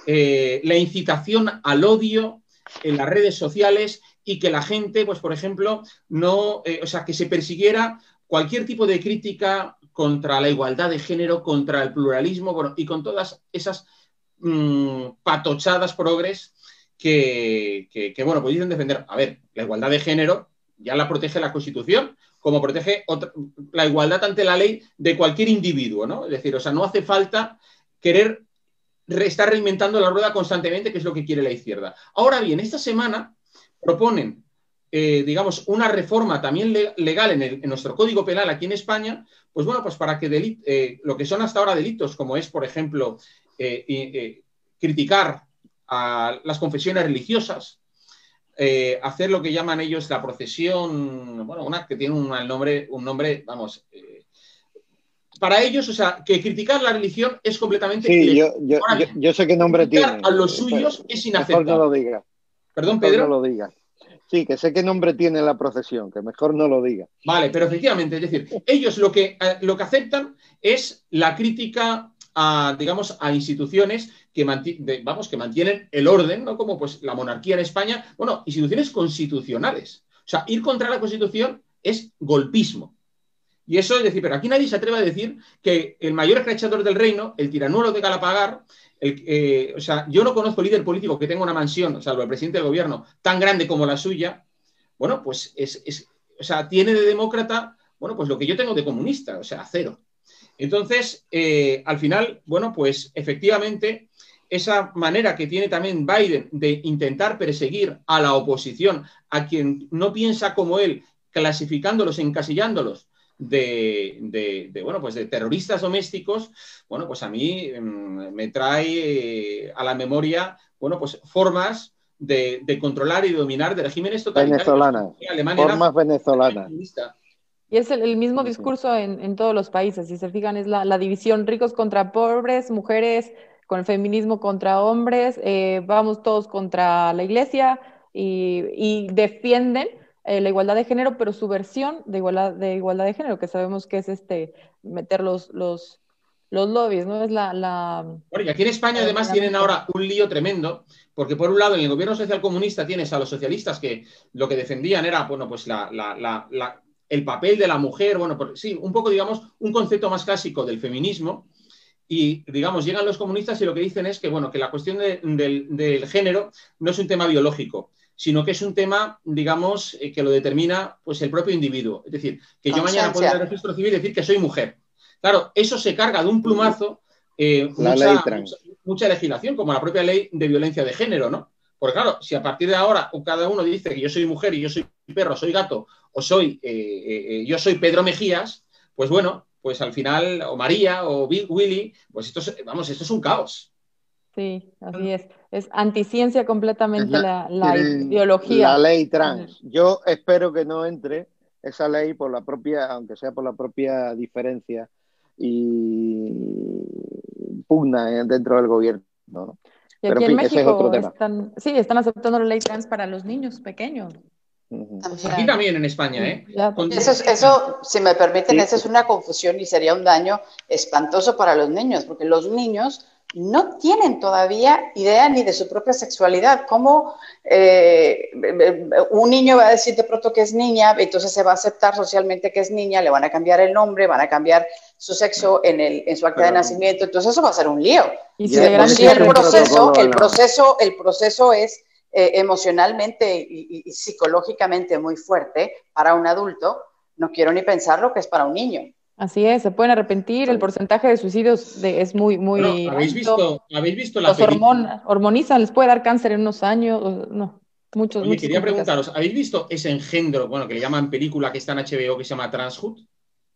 la incitación al odio en las redes sociales y que la gente, pues por ejemplo, no, o sea, que se persiguiera cualquier tipo de crítica contra la igualdad de género, contra el pluralismo, bueno, y con todas esas patochadas progres que, bueno, pues dicen defender. A ver, la igualdad de género ya la protege la Constitución, como protege la igualdad ante la ley de cualquier individuo, ¿no? Es decir, o sea, no hace falta querer estar reinventando la rueda constantemente, que es lo que quiere la izquierda. Ahora bien, esta semana proponen, digamos, una reforma también legal en nuestro Código Penal aquí en España, pues bueno, pues para que lo que son hasta ahora delitos, como es, por ejemplo, criticar a las confesiones religiosas, hacer lo que llaman ellos la procesión, bueno, una que tiene un nombre, vamos, para ellos, o sea, que criticar la religión es completamente... Sí, yo sé qué nombre tiene. A los suyos es inaceptable. Mejor no lo diga. Perdón, mejor Pedro. No lo diga. Sí, que sé qué nombre tiene la procesión, que mejor no lo diga. Vale, pero efectivamente, es decir, ellos lo que aceptan es la crítica a, digamos, a instituciones que mantienen el orden, ¿no? Como pues la monarquía en España, bueno, instituciones constitucionales. O sea, ir contra la Constitución es golpismo. Y eso es decir, pero aquí nadie se atreve a decir que el mayor escrachador del reino, el tiranuelo de Galapagar, o sea, yo no conozco líder político que tenga una mansión, salvo el presidente del gobierno, tan grande como la suya. Bueno, pues o sea, tiene de demócrata, bueno, pues lo que yo tengo de comunista, o sea, cero. Entonces, al final, bueno, pues efectivamente, esa manera que tiene también Biden de intentar perseguir a la oposición, a quien no piensa como él, clasificándolos, encasillándolos, bueno, pues de terroristas domésticos, bueno, pues a mí me trae a la memoria, bueno, pues formas de controlar y dominar de regímenes totalitarios. Venezolanas, formas venezolanas. Y es el mismo discurso en todos los países, si se fijan, es la división ricos contra pobres, mujeres con el feminismo contra hombres, vamos todos contra la iglesia y defienden la igualdad de género, pero su versión de igualdad de género, que sabemos que es meter los lobbies, ¿no? Es Bueno, y aquí en España además tienen ahora un lío tremendo, porque por un lado en el gobierno social comunista tienes a los socialistas que lo que defendían era, bueno, pues el papel de la mujer, bueno, sí, un poco, digamos, un concepto más clásico del feminismo, y, digamos, llegan los comunistas y lo que dicen es que, bueno, que la cuestión del género no es un tema biológico, sino que es un tema, digamos, que lo determina pues el propio individuo. Es decir, que yo mañana puedo ir al registro civil y decir que soy mujer. Claro, eso se carga de un plumazo mucha legislación, como la propia ley de violencia de género, ¿no? Porque claro, si a partir de ahora cada uno dice que yo soy mujer y yo soy perro, soy gato, o yo soy Pedro Mejías, pues bueno, pues al final, o María, o Willy, pues esto es un caos. Sí, así es. Es anticiencia completamente la ideología. La ley trans. Yo espero que no entre esa ley por la propia, aunque sea por la propia diferencia y pugna dentro del gobierno, ¿no? Y aquí en México ese es otro tema. Están aceptando la ley trans para los niños pequeños. O sea, aquí también en España, ¿eh? Eso, si me permiten, esa es una confusión y sería un daño espantoso para los niños, porque los niños no tienen todavía idea ni de su propia sexualidad. ¿Cómo un niño va a decir de pronto que es niña, entonces se va a aceptar socialmente que es niña, le van a cambiar el nombre, van a cambiar su sexo en su acta de nacimiento, entonces eso va a ser un lío. Y el proceso es emocionalmente y psicológicamente muy fuerte para un adulto, no quiero ni pensar lo que es para un niño. Así es, se pueden arrepentir, el porcentaje de suicidios es muy Bueno, alto. ¿habéis visto la Los película? hormonizan, les puede dar cáncer en unos años, no, Oye, muchas quería complicaciones. preguntaros, ¿habéis visto ese engendro, bueno, que le llaman película que está en HBO que se llama Transhood?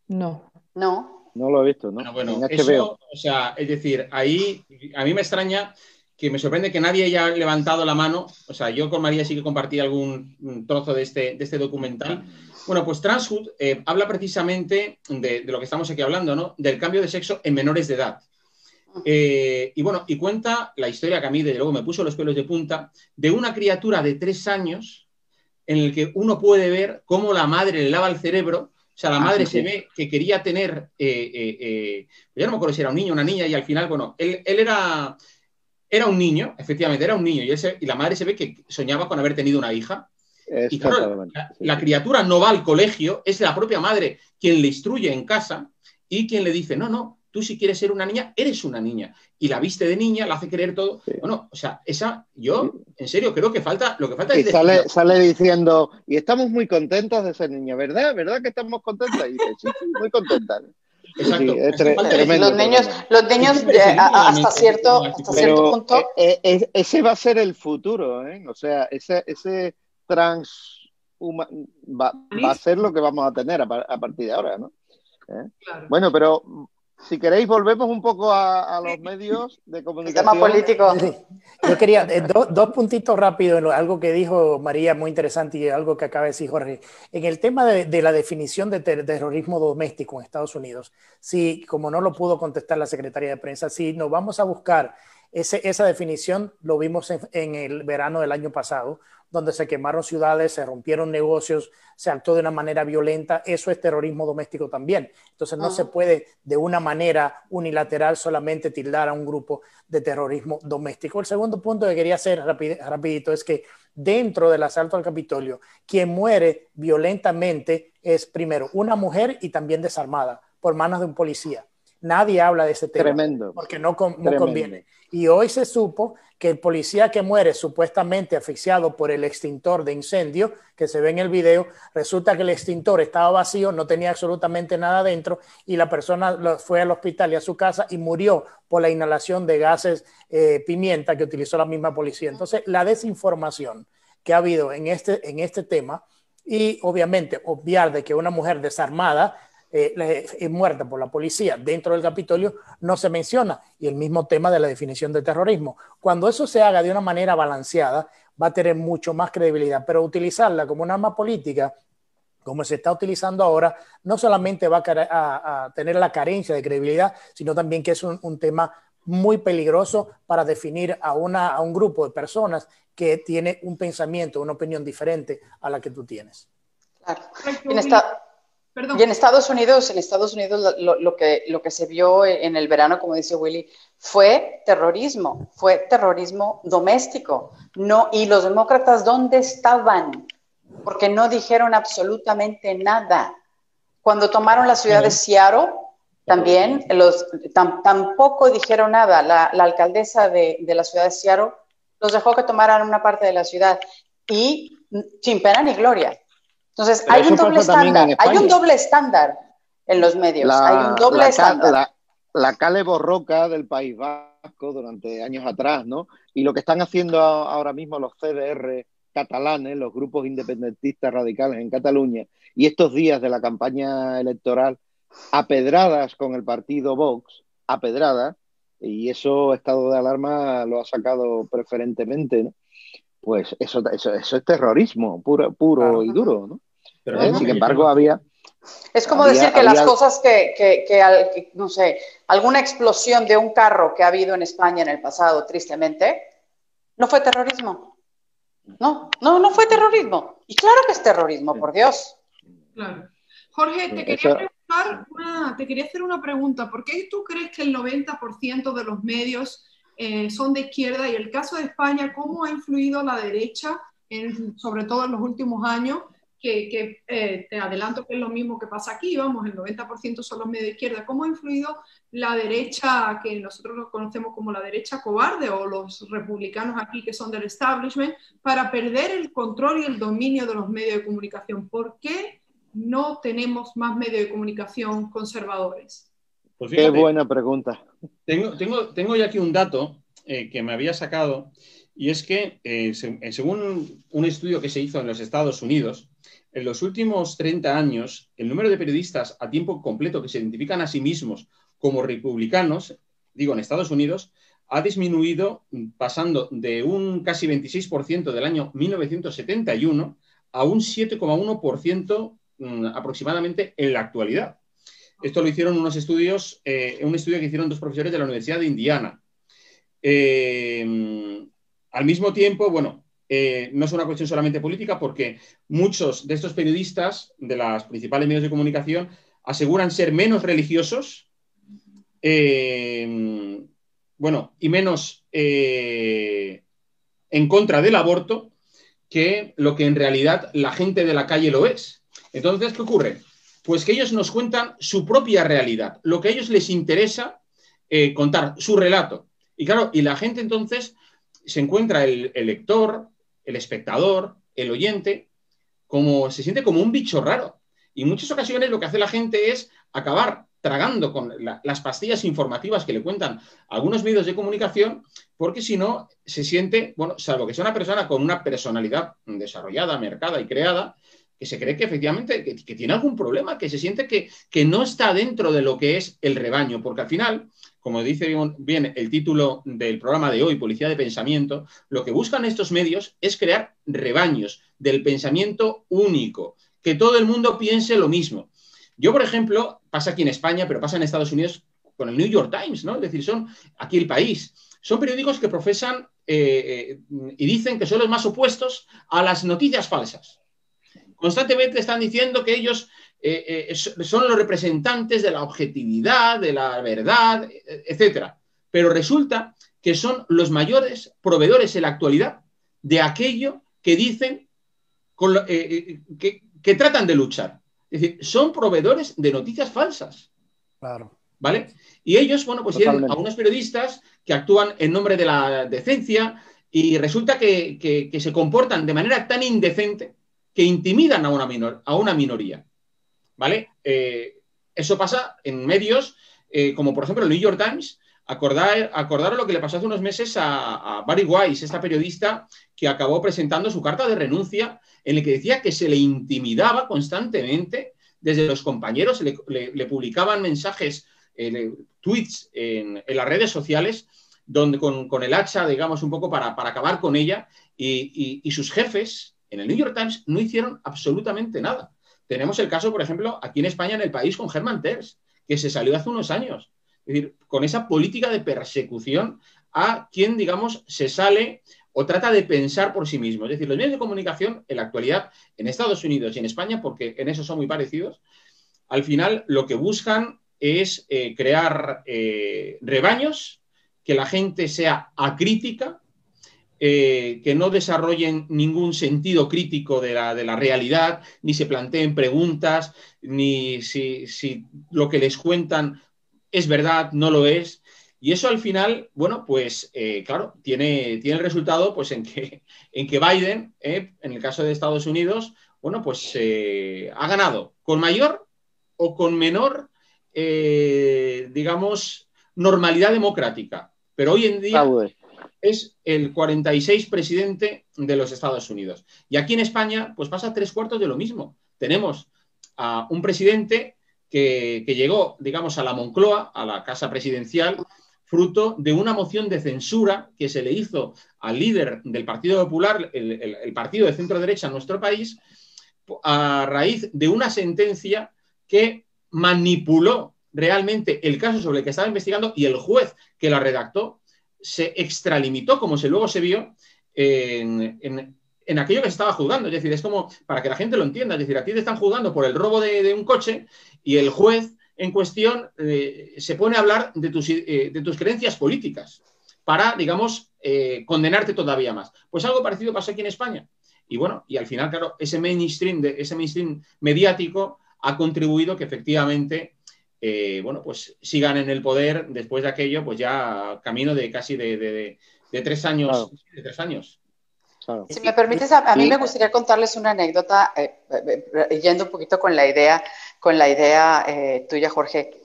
No. No. No lo he visto, ¿no? Bueno, En HBO. eso, o sea, es decir, ahí a mí me extraña que me sorprende que nadie haya levantado la mano. O sea, yo con María sí que compartí algún trozo de este documental. Bueno, pues Transhood habla precisamente de lo que estamos aquí hablando, ¿no? Del cambio de sexo en menores de edad. Y bueno, y cuenta la historia que a mí, desde luego, me puso los pelos de punta, de una criatura de 3 años en el que uno puede ver cómo la madre le lava el cerebro. O sea, la madre se ve que quería tener, yo no me acuerdo si era un niño o una niña, y al final, bueno, él era un niño, efectivamente, era un niño, y la madre se ve que soñaba con haber tenido una hija. Y claro, la criatura no va al colegio, es la propia madre quien le instruye en casa y quien le dice, no, tú si quieres ser una niña, eres una niña. Y la viste de niña, la hace creer todo. Sí. Bueno, o sea, yo en serio creo que lo que falta y es... sale diciendo, y estamos muy contentas de ser niña, ¿verdad? ¿Verdad que estamos contentas? Y dice, sí, muy contentas. Exacto. Sí, es tremendo. Los niños hasta cierto punto. Ese va a ser el futuro, ¿eh? O sea, ese trans va a ser lo que vamos a tener a partir de ahora, ¿no? Claro. Bueno, pero si queréis volvemos un poco a los medios de comunicación. El tema político. Sí. Yo quería dos puntitos rápidos, algo que dijo María muy interesante y algo que acaba de decir Jorge. En el tema de la definición de terrorismo doméstico en Estados Unidos, sí, como no lo pudo contestar la Secretaría de Prensa, sí, nos vamos a buscar esa definición, lo vimos en el verano del año pasado, donde se quemaron ciudades, se rompieron negocios, se actuó de una manera violenta. Eso es terrorismo doméstico también. Entonces no se puede de una manera unilateral solamente tildar a un grupo de terrorismo doméstico. El segundo punto que quería hacer rapidito es que dentro del asalto al Capitolio, quien muere violentamente es primero una mujer y también desarmada por manos de un policía. Nadie habla de ese tema. Tremendo. Porque no conviene. Y hoy se supo que el policía que muere supuestamente asfixiado por el extintor de incendio, que se ve en el video, resulta que el extintor estaba vacío, no tenía absolutamente nada dentro y la persona fue al hospital y a su casa y murió por la inhalación de gases pimienta que utilizó la misma policía. Entonces, la desinformación que ha habido en este tema y obviamente obviar de que una mujer desarmada muerta por la policía dentro del Capitolio no se menciona, y el mismo tema de la definición de terrorismo. Cuando eso se haga de una manera balanceada va a tener mucho más credibilidad, pero utilizarla como una arma política como se está utilizando ahora no solamente va a tener la carencia de credibilidad, sino también que es un tema muy peligroso para definir a un grupo de personas que tiene un pensamiento, una opinión diferente a la que tú tienes. Claro. Y en Estados Unidos lo que se vio en el verano, como dice Willy, fue terrorismo doméstico. No, y los demócratas, ¿dónde estaban? Porque no dijeron absolutamente nada. Cuando tomaron la ciudad de Seattle, también tampoco dijeron nada. La alcaldesa de la ciudad de Seattle los dejó que tomaran una parte de la ciudad y sin pena ni gloria. Entonces, hay un doble estándar en los medios. Hay un doble estándar. La Kale Borroka del País Vasco durante años atrás, ¿no? Y lo que están haciendo ahora mismo los CDR catalanes, los grupos independentistas radicales en Cataluña, y estos días de la campaña electoral, apedradas con el partido Vox, apedradas, y eso estado de alarma lo ha sacado preferentemente, ¿no? Pues eso es terrorismo puro y duro, ¿no? Sin embargo, es como decir que las cosas que, no sé, alguna explosión de un carro que ha habido en España en el pasado, tristemente, no fue terrorismo. No fue terrorismo. Y claro que es terrorismo, por Dios. Claro. Jorge, te quería hacer una pregunta. ¿Por qué tú crees que el 90% de los medios son de izquierda? Y el caso de España, ¿cómo ha influido la derecha, sobre todo en los últimos años? Que te adelanto que es lo mismo que pasa aquí, vamos, el 90% son los medios de izquierda. ¿Cómo ha influido la derecha, que nosotros lo conocemos como la derecha cobarde, o los republicanos aquí que son del establishment, para perder el control y el dominio de los medios de comunicación? ¿Por qué no tenemos más medios de comunicación conservadores? Pues Qué fíjate, buena pregunta. tengo ya aquí un dato que me había sacado, y es que según un estudio que se hizo en los Estados Unidos, en los últimos 30 años, el número de periodistas a tiempo completo que se identifican a sí mismos como republicanos, digo en Estados Unidos, ha disminuido pasando de un casi 26% del año 1971 a un 7,1% aproximadamente en la actualidad. Esto lo hicieron un estudio que hicieron dos profesores de la Universidad de Indiana. Al mismo tiempo, bueno, no es una cuestión solamente política, porque muchos de estos periodistas de los principales medios de comunicación aseguran ser menos religiosos, bueno, y menos en contra del aborto que lo que en realidad la gente de la calle lo es. Entonces, ¿qué ocurre? Pues que ellos nos cuentan su propia realidad, lo que a ellos les interesa contar, su relato. Y claro, y la gente entonces se encuentra el lector, el espectador, el oyente, se siente como un bicho raro. Y en muchas ocasiones lo que hace la gente es acabar tragando con las pastillas informativas que le cuentan algunos medios de comunicación, porque si no se siente, bueno, salvo que sea una persona con una personalidad desarrollada, marcada y creada, que se cree que efectivamente que tiene algún problema, que se siente que no está dentro de lo que es el rebaño, porque al final, como dice bien el título del programa de hoy, Policía de Pensamiento, lo que buscan estos medios es crear rebaños del pensamiento único, que todo el mundo piense lo mismo. Yo, por ejemplo, pasa aquí en España, pero pasa en Estados Unidos con el New York Times, ¿no? Es decir, son aquí El País. Son periódicos que profesan y dicen que son los más opuestos a las noticias falsas. Constantemente están diciendo que ellos son los representantes de la objetividad, de la verdad, etcétera. Pero resulta que son los mayores proveedores en la actualidad de aquello que dicen que tratan de luchar. Es decir, son proveedores de noticias falsas. Claro. ¿Vale? Y ellos, bueno, pues tienen a unos periodistas que actúan en nombre de la decencia y resulta que se comportan de manera tan indecente que intimidan a una minoría. ¿Vale? Eso pasa en medios como, por ejemplo, el New York Times. Acordaros lo que le pasó hace unos meses a Bari Weiss, esta periodista que acabó presentando su carta de renuncia en la que decía que se le intimidaba constantemente desde los compañeros, le publicaban mensajes, tweets en las redes sociales donde con el hacha, digamos, un poco para acabar con ella, y sus jefes en el New York Times no hicieron absolutamente nada. Tenemos el caso, por ejemplo, aquí en España, en El País, con Hermann Tertsch, que se salió hace unos años. Es decir, con esa política de persecución a quien, digamos, se sale o trata de pensar por sí mismo. Es decir, los medios de comunicación en la actualidad, en Estados Unidos y en España, porque en eso son muy parecidos, al final lo que buscan es crear rebaños, que la gente sea acrítica, que no desarrollen ningún sentido crítico de la realidad, ni se planteen preguntas, ni si lo que les cuentan es verdad, no lo es. Y eso al final, bueno, pues claro, tiene el resultado pues en que Biden, en el caso de Estados Unidos, bueno, pues ha ganado con mayor o con menor, digamos, normalidad democrática. Pero hoy en día es el 46 presidente de los Estados Unidos. Y aquí en España, pues pasa 3/4 de lo mismo. Tenemos a un presidente que llegó, digamos, a la Moncloa, a la Casa Presidencial, fruto de una moción de censura que se le hizo al líder del Partido Popular, el partido de centro-derecha en nuestro país, a raíz de una sentencia que manipuló realmente el caso sobre el que estaba investigando, y el juez que la redactó se extralimitó, como luego se vio, en aquello que se estaba juzgando. Es decir, es como, para que la gente lo entienda, es decir, a ti te están juzgando por el robo de un coche y el juez en cuestión se pone a hablar de tus creencias políticas para, digamos, condenarte todavía más. Pues algo parecido pasó aquí en España. Y bueno, y al final, claro, ese mainstream mediático ha contribuido que efectivamente, bueno, pues sigan en el poder después de aquello, pues ya camino de casi de 3 años. Claro. De 3 años. Claro. Si me permites, a mí me gustaría contarles una anécdota, yendo un poquito con la idea tuya, Jorge.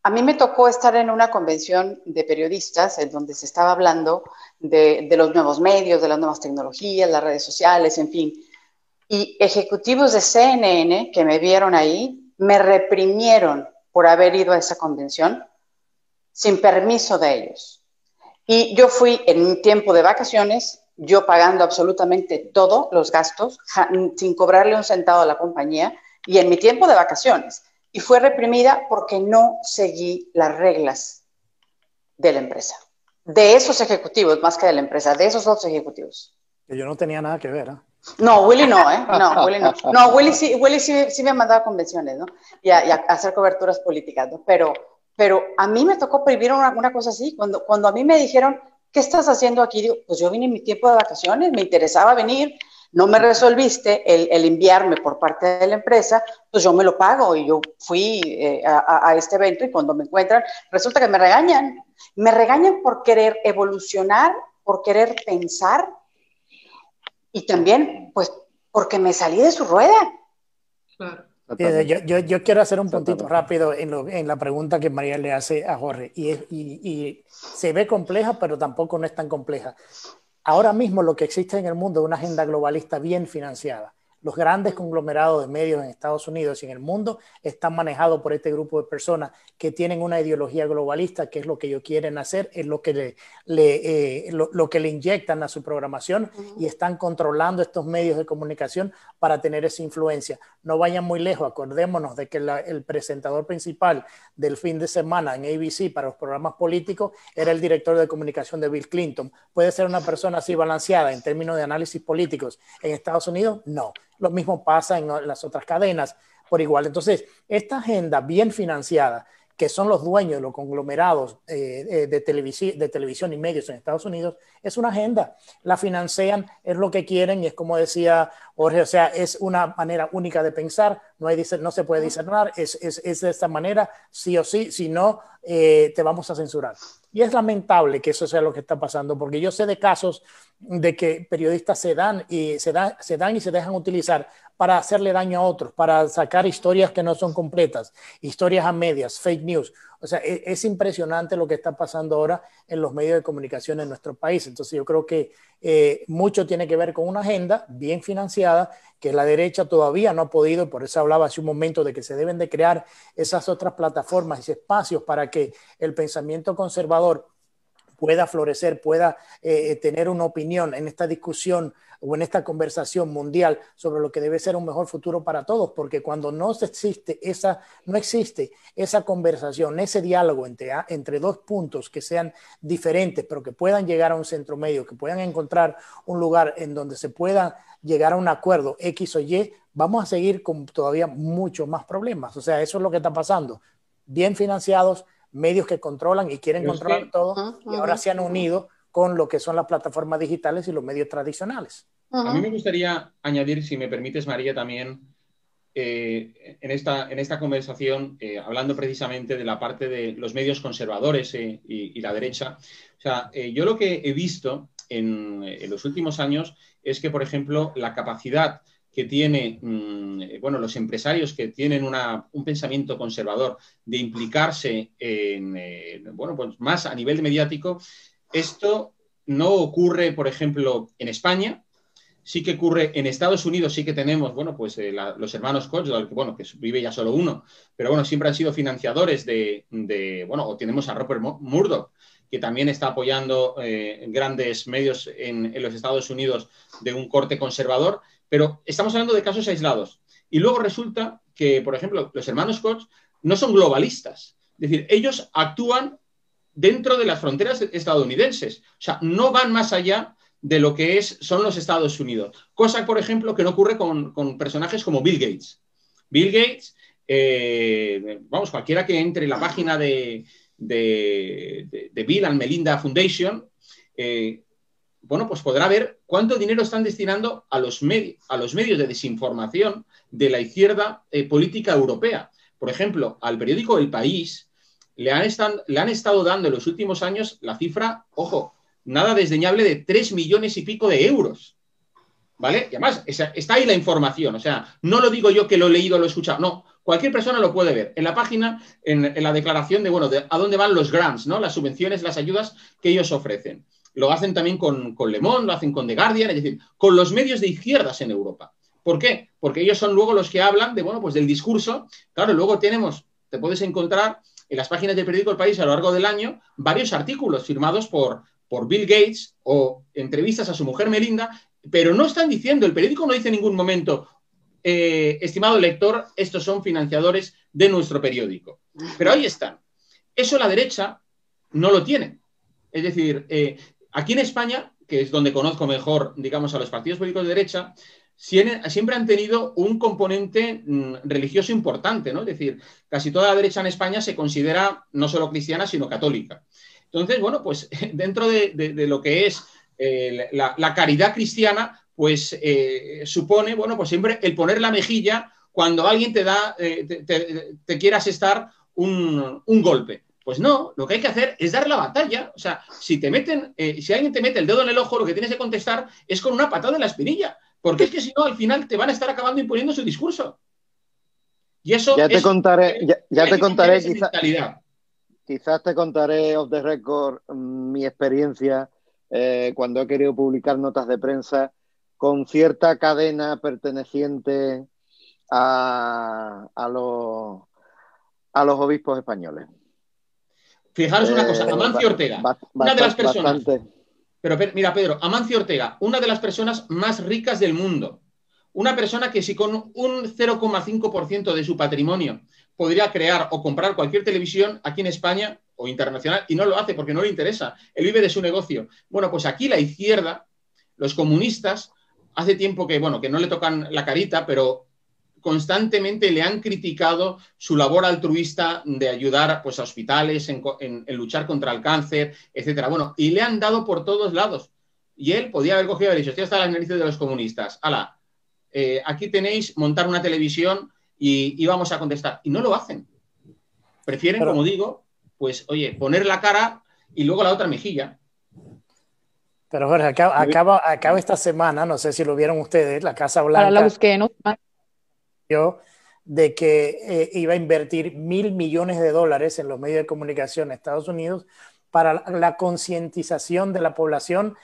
A mí me tocó estar en una convención de periodistas en donde se estaba hablando de los nuevos medios, de las nuevas tecnologías, las redes sociales, en fin. Y ejecutivos de CNN que me vieron ahí me reprimieron por haber ido a esa convención sin permiso de ellos. Y yo fui en un tiempo de vacaciones, yo pagando absolutamente todos los gastos, sin cobrarle un centavo a la compañía, y en mi tiempo de vacaciones. Y fue reprimida porque no seguí las reglas de la empresa. De esos ejecutivos, más que de la empresa, de esos dos ejecutivos. Que yo no tenía nada que ver, ¿eh? No, Willy no, ¿eh? No, Willy no. No, Willy sí me ha mandado a convenciones, ¿no? Y a hacer coberturas políticas, ¿no? Pero a mí me tocó prohibir una cosa así. Cuando a mí me dijeron, ¿qué estás haciendo aquí? Digo, pues yo vine en mi tiempo de vacaciones, me interesaba venir, no me resolviste el enviarme por parte de la empresa, pues yo me lo pago. Y yo fui a este evento y cuando me encuentran, resulta que me regañan. Me regañan por querer evolucionar, por querer pensar y también, pues, porque me salí de su rueda. Claro. Yo quiero hacer un puntito rápido en la pregunta que María le hace a Jorge. Y se ve compleja, pero tampoco no es tan compleja. Ahora mismo lo que existe en el mundo es una agenda globalista bien financiada. Los grandes conglomerados de medios en Estados Unidos y en el mundo están manejados por este grupo de personas que tienen una ideología globalista, que es lo que ellos quieren hacer, es lo que le inyectan a su programación y están controlando estos medios de comunicación para tener esa influencia. No vayan muy lejos, acordémonos de que el presentador principal del fin de semana en ABC para los programas políticos era el director de comunicación de Bill Clinton. ¿Puede ser una persona así balanceada en términos de análisis políticos en Estados Unidos? No. Lo mismo pasa en las otras cadenas por igual. Entonces, esta agenda bien financiada, que son los dueños de los conglomerados de televisión y medios en Estados Unidos, es una agenda. La financian, es lo que quieren y es como decía Jorge, o sea, es una manera única de pensar, no se puede discernar, es de esta manera, sí o sí, si no, te vamos a censurar. Y es lamentable que eso sea lo que está pasando, porque yo sé de casos de que periodistas se dan y se dejan utilizar para hacerle daño a otros, para sacar historias que no son completas, historias a medias, fake news. O sea, es impresionante lo que está pasando ahora en los medios de comunicación en nuestro país. Entonces yo creo que mucho tiene que ver con una agenda bien financiada que la derecha todavía no ha podido, y por eso hablaba hace un momento de que se deben de crear esas otras plataformas y espacios para que el pensamiento conservador pueda florecer, pueda tener una opinión en esta discusión o en esta conversación mundial sobre lo que debe ser un mejor futuro para todos, porque cuando no existe esa conversación, ese diálogo entre dos puntos que sean diferentes, pero que puedan llegar a un centro medio, que puedan encontrar un lugar en donde se pueda llegar a un acuerdo X o Y, vamos a seguir con todavía muchos más problemas. O sea, eso es lo que está pasando. Bien financiados, medios que controlan y quieren controlar todo, y ahora se han unido con lo que son las plataformas digitales y los medios tradicionales. A mí me gustaría añadir, si me permites, María, también en esta conversación, hablando precisamente de la parte de los medios conservadores y la derecha. O sea, yo lo que he visto en los últimos años es que, por ejemplo, la capacidad que tienen los empresarios que tienen un pensamiento conservador de implicarse pues más a nivel mediático, esto no ocurre, por ejemplo, en España. Sí que ocurre en Estados Unidos, sí que tenemos, los hermanos Koch, que vive ya solo uno, pero siempre han sido financiadores o tenemos a Rupert Murdoch, que también está apoyando grandes medios en los Estados Unidos de un corte conservador, pero estamos hablando de casos aislados. Y luego resulta que, por ejemplo, los hermanos Koch no son globalistas, es decir, ellos actúan dentro de las fronteras estadounidenses, o sea, no van más allá de lo que son los Estados Unidos. Cosa, por ejemplo, que no ocurre con personajes como Bill Gates. Bill Gates, cualquiera que entre en la página de Bill and Melinda Foundation, pues podrá ver cuánto dinero están destinando a los medios de desinformación de la izquierda política europea. Por ejemplo, al periódico El País le han estado dando en los últimos años la cifra, ojo, nada desdeñable de 3 millones y pico de euros ¿vale? Y además, está ahí la información, o sea, no lo digo yo que lo he leído o lo he escuchado, no, cualquier persona lo puede ver. En la página, en la declaración de, bueno, de a dónde van los grants, ¿no? Las subvenciones, las ayudas que ellos ofrecen. Lo hacen también con Le Monde, lo hacen con The Guardian, es decir, con los medios de izquierdas en Europa. ¿Por qué? Porque ellos son luego los que hablan de, bueno, pues del discurso. Claro, luego te puedes encontrar en las páginas del periódico El País a lo largo del año varios artículos firmados por Bill Gates o entrevistas a su mujer Melinda, pero no están diciendo, el periódico no dice en ningún momento, estimado lector, estos son financiadores de nuestro periódico. Pero ahí están. Eso la derecha no lo tiene. Es decir, aquí en España, que es donde conozco mejor, digamos, a los partidos políticos de derecha, siempre han tenido un componente religioso importante, ¿no? Es decir, casi toda la derecha en España se considera no solo cristiana, sino católica. Entonces, bueno, pues dentro de lo que es la caridad cristiana, pues supone, bueno, pues siempre el poner la mejilla cuando alguien te quiera asestar un golpe. Pues no, lo que hay que hacer es dar la batalla. O sea, si alguien te mete el dedo en el ojo, lo que tienes que contestar es con una patada en la espinilla. Porque es que si no, al final te van a estar acabando imponiendo su discurso. Y eso ya te contaré, quizás te contaré off the record mi experiencia cuando he querido publicar notas de prensa con cierta cadena perteneciente a los obispos españoles. Fijaros una cosa, Amancio Ortega, una de las personas... Pero mira, Pedro, Amancio Ortega, una de las personas más ricas del mundo. Una persona que si con un 0,5% de su patrimonio podría crear o comprar cualquier televisión aquí en España o internacional, y no lo hace porque no le interesa. Él vive de su negocio. Bueno, pues aquí la izquierda, los comunistas, hace tiempo que, bueno, que no le tocan la carita, pero constantemente le han criticado su labor altruista de ayudar, pues, a hospitales, en luchar contra el cáncer, etcétera. Bueno, y le han dado por todos lados. Y él podía haber cogido y haber dicho, estoy hasta las narices de los comunistas. ¡Hala! Aquí tenéis montar una televisión y vamos a contestar. Y no lo hacen. Prefieren, como digo, pues, oye, poner la cara y luego la otra mejilla. Pero Jorge, acaba esta semana, no sé si lo vieron ustedes, la Casa Blanca. Ahora la busqué, ¿no? De que iba a invertir $1.000 millones en los medios de comunicación en Estados Unidos para la concientización de la población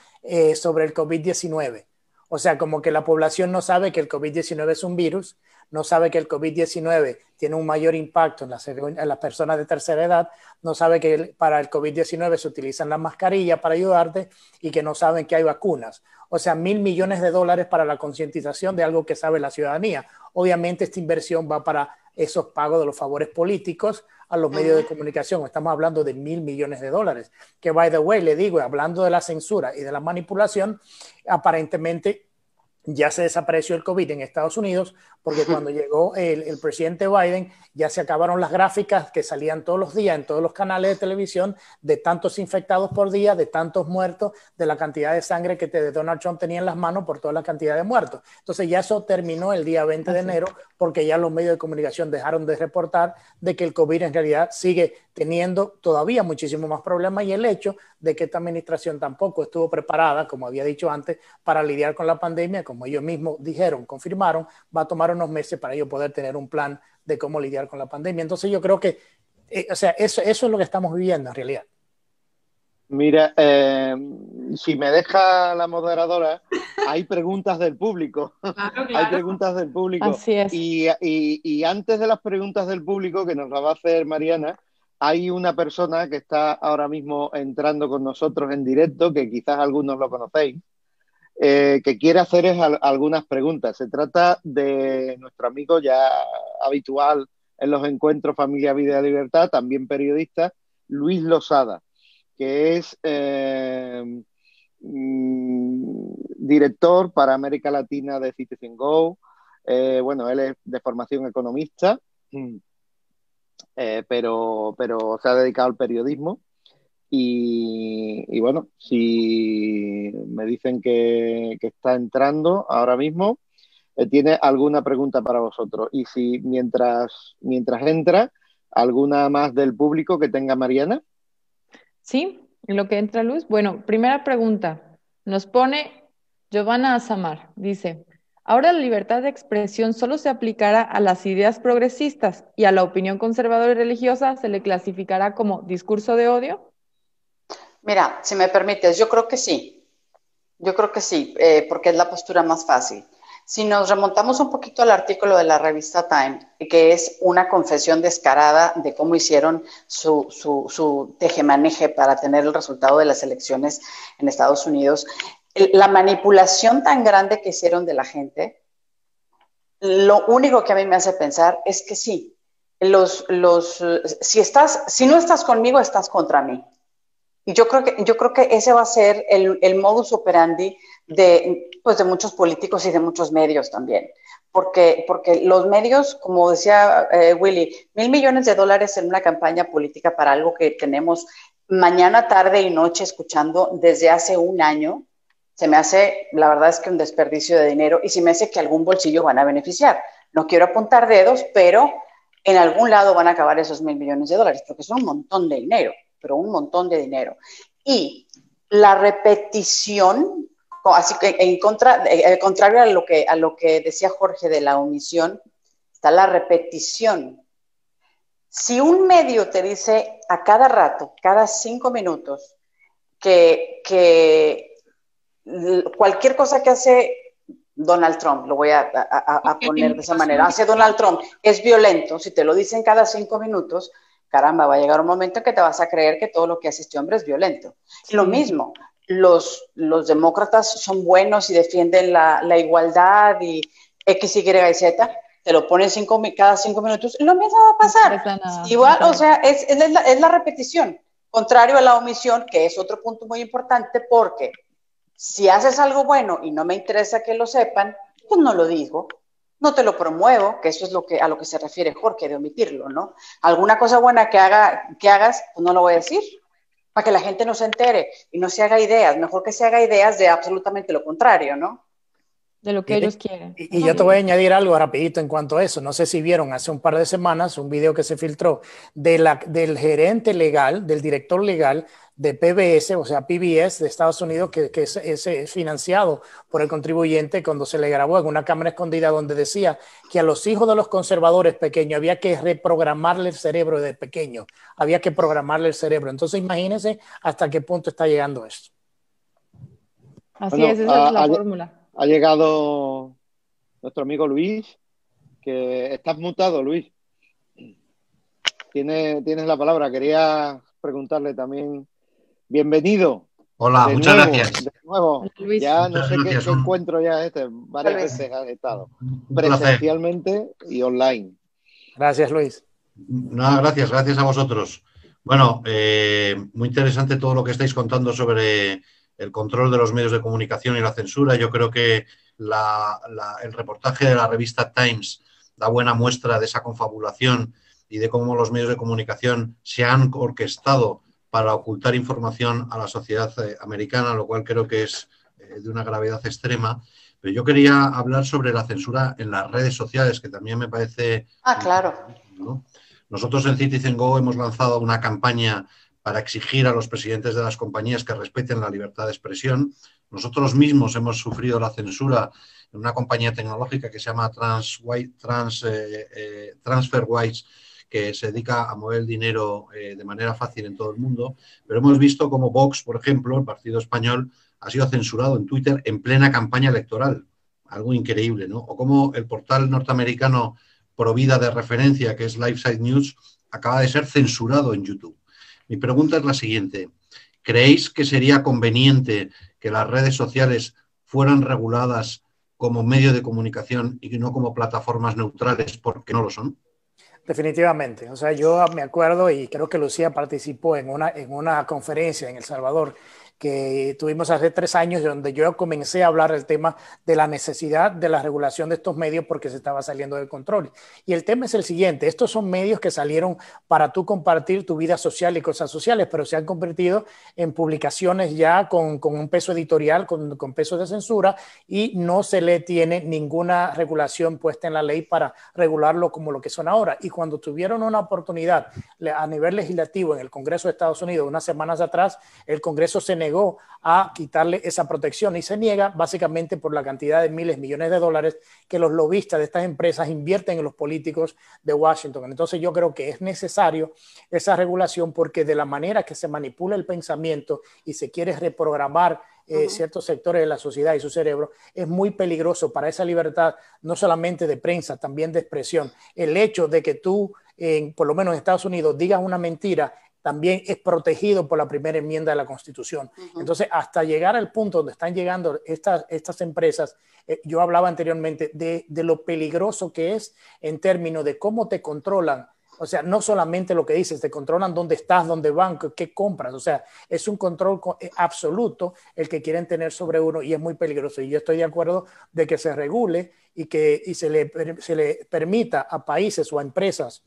sobre el COVID-19. O sea, como que la población no sabe que el COVID-19 es un virus, no sabe que el COVID-19 tiene un mayor impacto en las personas de tercera edad, no sabe que para el COVID-19 se utilizan las mascarillas para ayudarte y que no saben que hay vacunas. O sea, $1.000 millones para la concientización de algo que sabe la ciudadanía. Obviamente esta inversión va para esos pagos de los favores políticos a los medios de comunicación. Estamos hablando de $1.000 millones, que, by the way, le digo, hablando de la censura y de la manipulación, aparentemente ya se desapareció el COVID en Estados Unidos, porque cuando llegó el presidente Biden ya se acabaron las gráficas que salían todos los días en todos los canales de televisión de tantos infectados por día, de tantos muertos, de la cantidad de sangre que Donald Trump tenía en las manos por toda la cantidad de muertos. Entonces ya eso terminó el día 20 de enero, porque ya los medios de comunicación dejaron de reportar de que el COVID en realidad sigue teniendo todavía muchísimo más problemas, y el hecho de que esta administración tampoco estuvo preparada, como había dicho antes, para lidiar con la pandemia, como ellos mismos dijeron, confirmaron, va a tomar unos meses para ellos poder tener un plan de cómo lidiar con la pandemia. Entonces yo creo que eso es lo que estamos viviendo en realidad. Mira, si me deja la moderadora, hay preguntas del público. Claro. Hay preguntas del público. Así es. Y antes de las preguntas del público, que nos la va a hacer Mariana, hay una persona que está ahora mismo entrando con nosotros en directo, que quizás algunos lo conocéis, que quiere hacer algunas preguntas. Se trata de nuestro amigo ya habitual en los encuentros Familia, Vida, Libertad, también periodista, Luis Losada, que es director para América Latina de Citizen Go. Bueno, él es de formación economista, pero se ha dedicado al periodismo. Y bueno, si me dicen que está entrando ahora mismo, tiene alguna pregunta para vosotros. Y si mientras entra, alguna más del público que tenga Mariana. Sí, en lo que entra Luz. Bueno, primera pregunta. Nos pone Giovanna Azamar dice, ahora la libertad de expresión solo se aplicará a las ideas progresistas y a la opinión conservadora y religiosa se le clasificará como discurso de odio. Mira, si me permites, yo creo que sí. Yo creo que sí, porque es la postura más fácil. Si nos remontamos un poquito al artículo de la revista Time, que es una confesión descarada de cómo hicieron su tejemaneje para tener el resultado de las elecciones en Estados Unidos, la manipulación tan grande que hicieron de la gente, lo único que a mí me hace pensar es que sí, si no estás conmigo, estás contra mí. Y yo creo que ese va a ser el modus operandi de muchos políticos y de muchos medios también. Porque los medios, como decía Willy, $1,000 millones en una campaña política para algo que tenemos mañana, tarde y noche escuchando desde hace un año, se me hace, la verdad es que un desperdicio de dinero y se me hace que algún bolsillo van a beneficiar. No quiero apuntar dedos, pero en algún lado van a acabar esos $1,000 millones, porque son un montón de dinero, pero un montón de dinero. Y la repetición, así que contrario a lo que decía Jorge de la omisión, está la repetición. Si un medio te dice a cada rato, cada 5 minutos, que cualquier cosa que hace Donald Trump, lo voy a poner de esa manera, hace Donald Trump, es violento, si te lo dicen cada 5 minutos, caramba, va a llegar un momento en que te vas a creer que todo lo que hace este hombre es violento. Sí. Lo mismo, los demócratas son buenos y defienden la igualdad y X, Y y Z, te lo ponen cada 5 minutos, y lo mismo va a pasar. Igual, o sea, es la repetición, contrario a la omisión, que es otro punto muy importante, porque si haces algo bueno y no me interesa que lo sepan, pues no lo digo. No te lo promuevo, que eso es a lo que se refiere Jorge, de omitirlo, ¿no? Alguna cosa buena que hagas, pues no lo voy a decir, para que la gente no se entere y no se haga ideas. Mejor que se haga ideas de absolutamente lo contrario, ¿no? De lo que ellos quieren. Y yo te voy a añadir algo rapidito en cuanto a eso. No sé si vieron hace un par de semanas un video que se filtró del gerente legal, del director legal de PBS, o sea, PBS de Estados Unidos, que es financiado por el contribuyente, cuando se le grabó en una cámara escondida donde decía que a los hijos de los conservadores pequeños había que reprogramarle el cerebro desde pequeño, había que programarle el cerebro. Entonces imagínense hasta qué punto está llegando esto. Así es, esa es la fórmula. Ha llegado nuestro amigo Luis, que estás mutado, Luis. Tienes la palabra. Quería preguntarle también. Bienvenido. Hola, muchas gracias. De nuevo. Luis. Ya no sé qué encuentro ya varias veces has estado. Presencialmente y online. Gracias, Luis. No, gracias a vosotros. Bueno, muy interesante todo lo que estáis contando sobre el control de los medios de comunicación y la censura. Yo creo que el reportaje de la revista Times da buena muestra de esa confabulación y de cómo los medios de comunicación se han orquestado para ocultar información a la sociedad americana, lo cual creo que es de una gravedad extrema. Pero yo quería hablar sobre la censura en las redes sociales, que también me parece... claro. ¿no? Nosotros en Citizen Go hemos lanzado una campaña para exigir a los presidentes de las compañías que respeten la libertad de expresión. Nosotros mismos hemos sufrido la censura en una compañía tecnológica que se llama TransferWise, que se dedica a mover el dinero de manera fácil en todo el mundo, pero hemos visto cómo Vox, por ejemplo, el partido español, ha sido censurado en Twitter en plena campaña electoral. Algo increíble, ¿no? O cómo el portal norteamericano provida de referencia, que es LifeSite News, acaba de ser censurado en YouTube. Mi pregunta es la siguiente. ¿Creéis que sería conveniente que las redes sociales fueran reguladas como medio de comunicación y no como plataformas neutrales porque no lo son? Definitivamente. O sea, yo me acuerdo y creo que Lucía participó en una conferencia en El Salvador que tuvimos hace 3 años, donde yo comencé a hablar del tema de la necesidad de la regulación de estos medios porque se estaba saliendo del control. Y el tema es el siguiente: estos son medios que salieron para tú compartir tu vida social y cosas sociales, pero se han convertido en publicaciones ya con un peso editorial, con peso de censura, y no se le tiene ninguna regulación puesta en la ley para regularlo como lo que son ahora. Y cuando tuvieron una oportunidad a nivel legislativo en el Congreso de Estados Unidos unas semanas atrás, el Congreso se negó negó a quitarle esa protección y se niega básicamente por la cantidad de miles, millones de dólares que los lobistas de estas empresas invierten en los políticos de Washington. Entonces yo creo que es necesario esa regulación porque de la manera que se manipula el pensamiento y se quiere reprogramar ciertos sectores de la sociedad y su cerebro, es muy peligroso para esa libertad, no solamente de prensa, también de expresión. El hecho de que tú, por lo menos en Estados Unidos, digas una mentira también es protegido por la primera enmienda de la Constitución. Entonces, hasta llegar al punto donde están llegando estas empresas, yo hablaba anteriormente de lo peligroso que es en términos de cómo te controlan. O sea, no solamente lo que dices, te controlan dónde estás, dónde van, qué compras. O sea, es un control absoluto el que quieren tener sobre uno y es muy peligroso. Y yo estoy de acuerdo de que se regule y se le permita a países o a empresas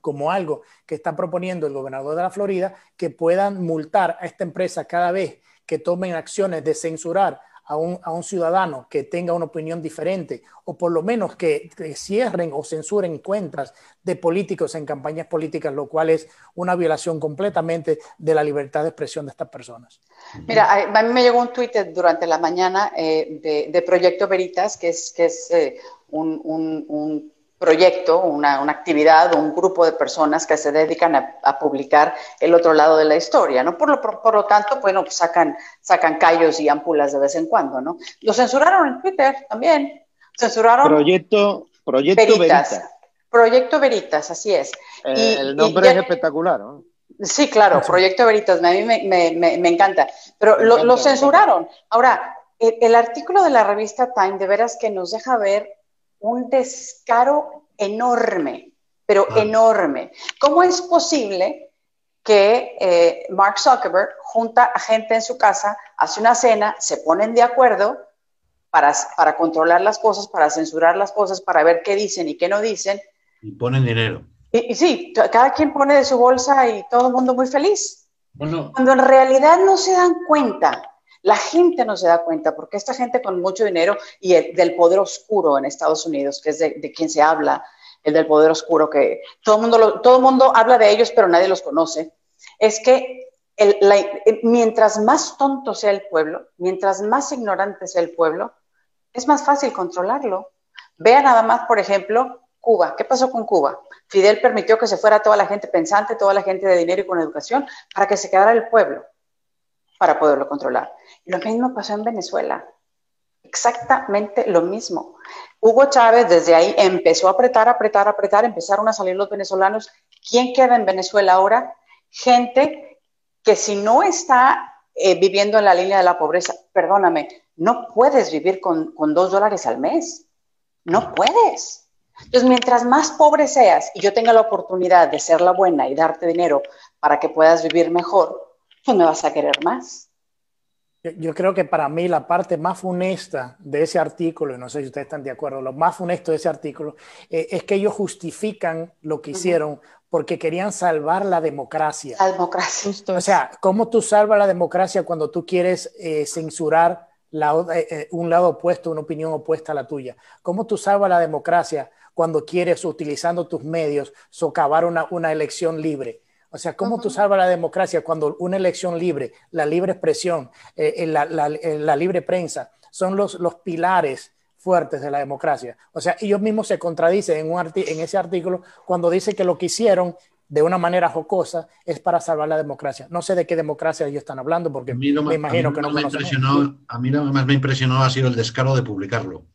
como algo que está proponiendo el gobernador de la Florida, que puedan multar a esta empresa cada vez que tomen acciones de censurar a un ciudadano que tenga una opinión diferente, o por lo menos que cierren o censuren cuentas de políticos en campañas políticas, lo cual es una violación completamente de la libertad de expresión de estas personas. Mira, a mí me llegó un tuit durante la mañana de Proyecto Veritas, que es un proyecto, una actividad, un grupo de personas que se dedican a publicar el otro lado de la historia, ¿no? Por lo tanto, bueno, pues sacan callos y ámpulas de vez en cuando, ¿no? Lo censuraron en Twitter también. Censuraron Proyecto Veritas. Proyecto Veritas, así es. El nombre es espectacular, ¿no? Sí, claro, Proyecto Veritas, a mí me encanta. Pero lo censuraron. Ahora, el artículo de la revista Time de veras que nos deja ver un descaro enorme, pero enorme. ¿Cómo es posible que Mark Zuckerberg junta a gente en su casa, hace una cena, se ponen de acuerdo para controlar las cosas, para censurar las cosas, para ver qué dicen y qué no dicen? Y ponen dinero. Y sí, cada quien pone de su bolsa y todo el mundo muy feliz. Bueno. Cuando en realidad no se dan cuenta. La gente no se da cuenta porque esta gente con mucho dinero y del poder oscuro en Estados Unidos, que es de quien se habla, el del poder oscuro, que todo el mundo habla de ellos, pero nadie los conoce, es que mientras más tonto sea el pueblo, mientras más ignorante sea el pueblo, es más fácil controlarlo. Vea nada más, por ejemplo, Cuba. ¿Qué pasó con Cuba? Fidel permitió que se fuera toda la gente pensante, toda la gente de dinero y con educación, para que se quedara el pueblo, para poderlo controlar. Lo mismo pasó en Venezuela, exactamente lo mismo. Hugo Chávez desde ahí empezó a apretar, empezaron a salir los venezolanos. ¿Quién queda en Venezuela ahora? Gente que si no está viviendo en la línea de la pobreza, perdóname, no puedes vivir con $2 al mes, no puedes. Entonces, mientras más pobre seas y yo tenga la oportunidad de ser la buena y darte dinero para que puedas vivir mejor, pues me vas a querer más. Yo creo que para mí la parte más funesta de ese artículo, y no sé si ustedes están de acuerdo, lo más funesto de ese artículo es que ellos justifican lo que hicieron porque querían salvar la democracia. La democracia. O sea, ¿cómo tú salvas la democracia cuando tú quieres censurar un lado opuesto, una opinión opuesta a la tuya? ¿Cómo tú salvas la democracia cuando quieres, utilizando tus medios, socavar una elección libre? O sea, ¿cómo tú salvas la democracia cuando una elección libre, la libre expresión, la libre prensa son los pilares fuertes de la democracia? O sea, ellos mismos se contradicen en ese artículo cuando dicen que lo que hicieron de una manera jocosa es para salvar la democracia. No sé de qué democracia ellos están hablando porque me imagino que no conocen. A mí lo que más me impresionó ha sido el descaro de publicarlo.